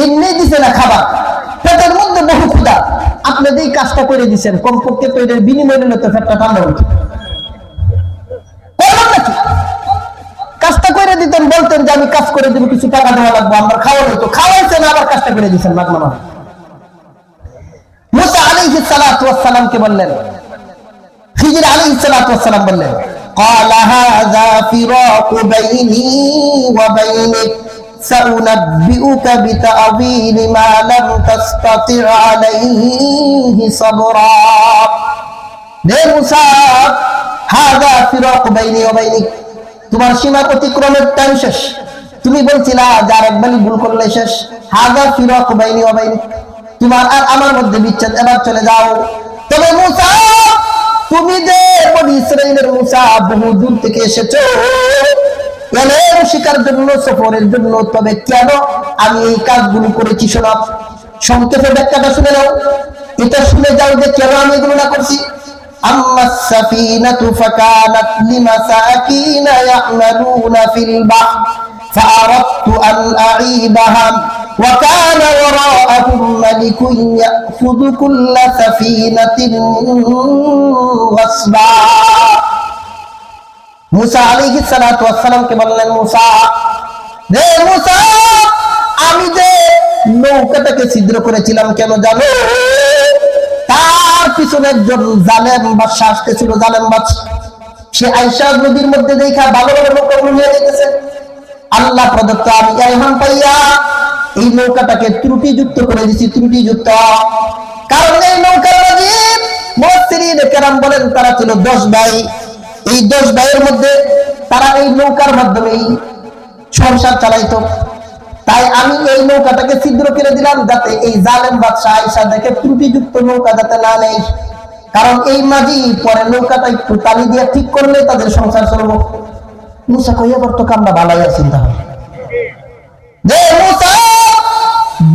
এমনি দিছে না খাবার, পেটের মধ্যে বহু ক্ষুধা, আপনি যে কাজটা করে দিচ্ছেন কমপক্ষে তো এর বিনিময় নিলে তো পেটটা ঠান্ডা হতো। কাজটা করে দিতেন, বলতেন যে আমি কাজ করে দিব, কিছু টাকা দেওয়া লাগবে, আমার খাওয়া হতো, খাওয়াইছেন আবার কাজটা করে দিচ্ছেন মাগনা। মুসা আলাইহিস সালাতু ওয়াস সালামকে বললেন, খিজির আলাইহিস সালাতু ওয়াস সালাম বললেন, قال هذا فراق بيني وبينك سأنبئك بتأويل ما لم تستطع عليه صبرا হে মুসা هذا فراق بيني وبينك তোমার সীমা অতিক্রমের টাইম শেষ। তুমি বলছিলা যার একবারই ভুল করলে শেষ। هذا فراق بيني وبينك তোমার আর আমার মধ্যে বিচ্ছেদ, এবার চলে যাও। তবে মুসা তুমি যে বনি ইসরাইলের মুসা বহু দূর থেকে এসেছো এলেম শিকার জন্য, সফরের জন্য, তবে কেন আমি এই কাজগুলো করেছি শোনো। সংক্ষেপে ব্যাখ্যাটা শুনে নাও, এটা শুনে যাও যে কেন আমি এগুলো না করছি। আম্মাস সাফিনাতু ফাকানাত লিমাসাকিনা ইয়ামালুনা ফিল বাহর ফাআরাদতু আন আঈবাহা وكان وراءهم ملك يأخذ كل سفينة غصبا মুসা আলাইহিস সালাতু ওয়াস সালামকে বললেন, মুসা রে মুসা আমি যে নৌকাটাকে ছিদ্র করেছিলাম কেন জানো? তার পিছনে একজন জালেম বাদশা আসতেছিল, জালেম বাদশা। সে আয়েশা নদীর মধ্যে দেখা ভালো ভালো নৌকাগুলো নিয়ে যেতেছে। আল্লাহ প্রদত্ত আমি ইলহাম পাইয়া এই নৌকাটাকে ত্রুটিযুক্ত করে দিছি, ত্রুটিযুক্ত। কারণ এই নৌকার মাঝি মুফাসসিরিন কেরাম বলেন তারা ছিল 10 ভাই। এই 10 ভাইয়ের মধ্যে তারা এই নৌকার মাধ্যমে সংসার চালাইতো। তাই আমি এই নৌকাটাকে ছিদ্র করে দিলাম যাতে এই জালেম বাদশা আয়েশা দেখে ত্রুটিযুক্ত নৌকা যাতে না নেই। কারণ এই মাঝি পরে নৌকাটা একটু তালি দিয়ে ঠিক করলে তাদের সংসার চলবো। মুসা কই এবার তো কামটা ভালোই আছে, চিন্তা হয় যে মুসা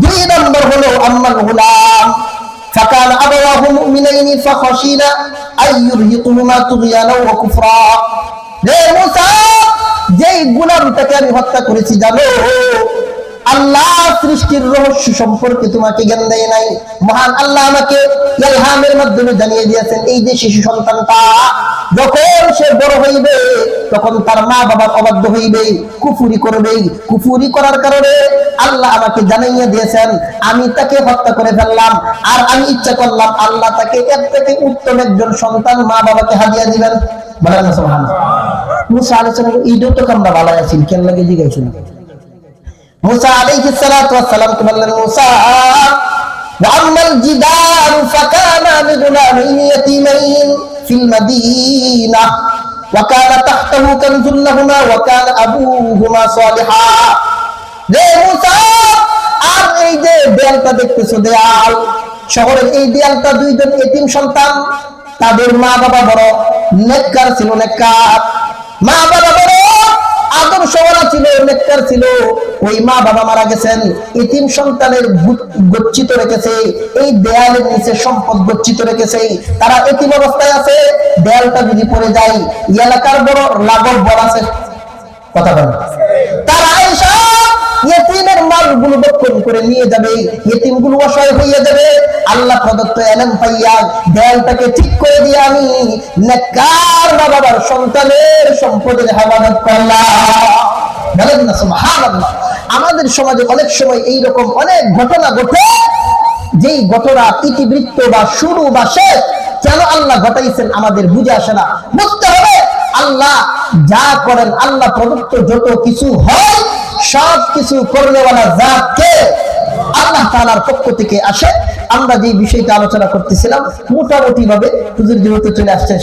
2 নম্বর হলো আম্মাল গুলাম ফাকান আবাওয়াহু মুমিনাইনি ফাখাশিনা আইয়ুরহিকুহুমা তুগয়ানা ওয়া কুফরা। যে মুসা যেই গোলামটাকে আমি হত্যা করেছি জানো, আল্লাহ সৃষ্টির রহস্য সম্পর্কে তোমাকে জ্ঞান দেয় নাই। মহান আল্লাহ আমাকে ইলহামের মাধ্যমে জানিয়ে দিয়েছেন এই যে শিশু সন্তানটা যখন সে বড় হইবে তখন তার মা বাবার অবাধ্য হইবে, কুফরি করবে। কুফরি করার কারণে আল্লাহ আমাকে জানিয়ে দিয়েছেন আমি তাকে হত্যা করে ফেললাম। আর আমি ইচ্ছা করলাম আল্লাহ তাকে এর থেকে উত্তম একজন সন্তান মা বাবাকে হাদিয়া দিবেন। বলেন না সুবহানাল্লাহ। মুসা আলাইহিস সালাম এইটাও তো কামনা ভালো আছেন, কেন লাগে জিজ্ঞাসা। মুসা আলাইহিস সালাতু ওয়াস সালাম কে বললেন, মুসা ওয়াম্মাল জিদার ফাকানা লিগুলামাইনি ইয়াতীমাইন ফিল মাদিনা ওয়া কানা তাহতাহু কানজুল লাহুমা ওয়া কানা আবুহুমা সালিহা। রে মুসা আর এই যে দেয়ালটা দেখতেছো, দেয়াল শহরের এই দেয়ালটা 2 জন এতিম সন্তান, তাদের মা বাবা বড় নেককার ছিল, নেককার মা বাবা বড় আদর্শওয়ালা ছিল, নেককার ছিল। ওই মা বাবা মারা গেছেন, এতিম সন্তানের গচ্ছিত রেখেছে, এই দেয়ালের নিচে সম্পদ গচ্ছিত রেখেছে। তারা এতিম অবস্থায় আছে, দেয়ালটা যদি পড়ে যায় এলাকার বড় লাঘব বড় আছে, কথা বলেন। তারা আয়েশা ইতিমের মালগুলো বক্ষণ করে নিয়ে যাবে, ইতিমগুলো অসহায় হয়ে যাবে। আল্লাহ প্রদত্ত ইলম পাইয়া দেয়ালটাকে ঠিক করে দিয়ে আমি নেককার বাবার সন্তানের সম্পদের হেফাজত করলাম। বলেন না সুবহানাল্লাহ। আমাদের সমাজে অনেক সময় এই রকম অনেক ঘটনা ঘটে, যেই ঘটনা ইতিবৃত্ত বা শুরু বা শেষ কেন আল্লাহ ঘটাইছেন আমাদের বুঝে আসে না। বুঝতে হবে আল্লাহ যা করেন, আল্লাহ প্রদত্ত যত কিছু হয় সব কিছু করনেওয়ালা জাতকে আল্লাহ তাআলার পক্ষ থেকে আসে। আমরা যে বিষয়টা আলোচনা করতেছিলাম মোটামুটি ভাবে হুজুর যেহেতু চলে আসছে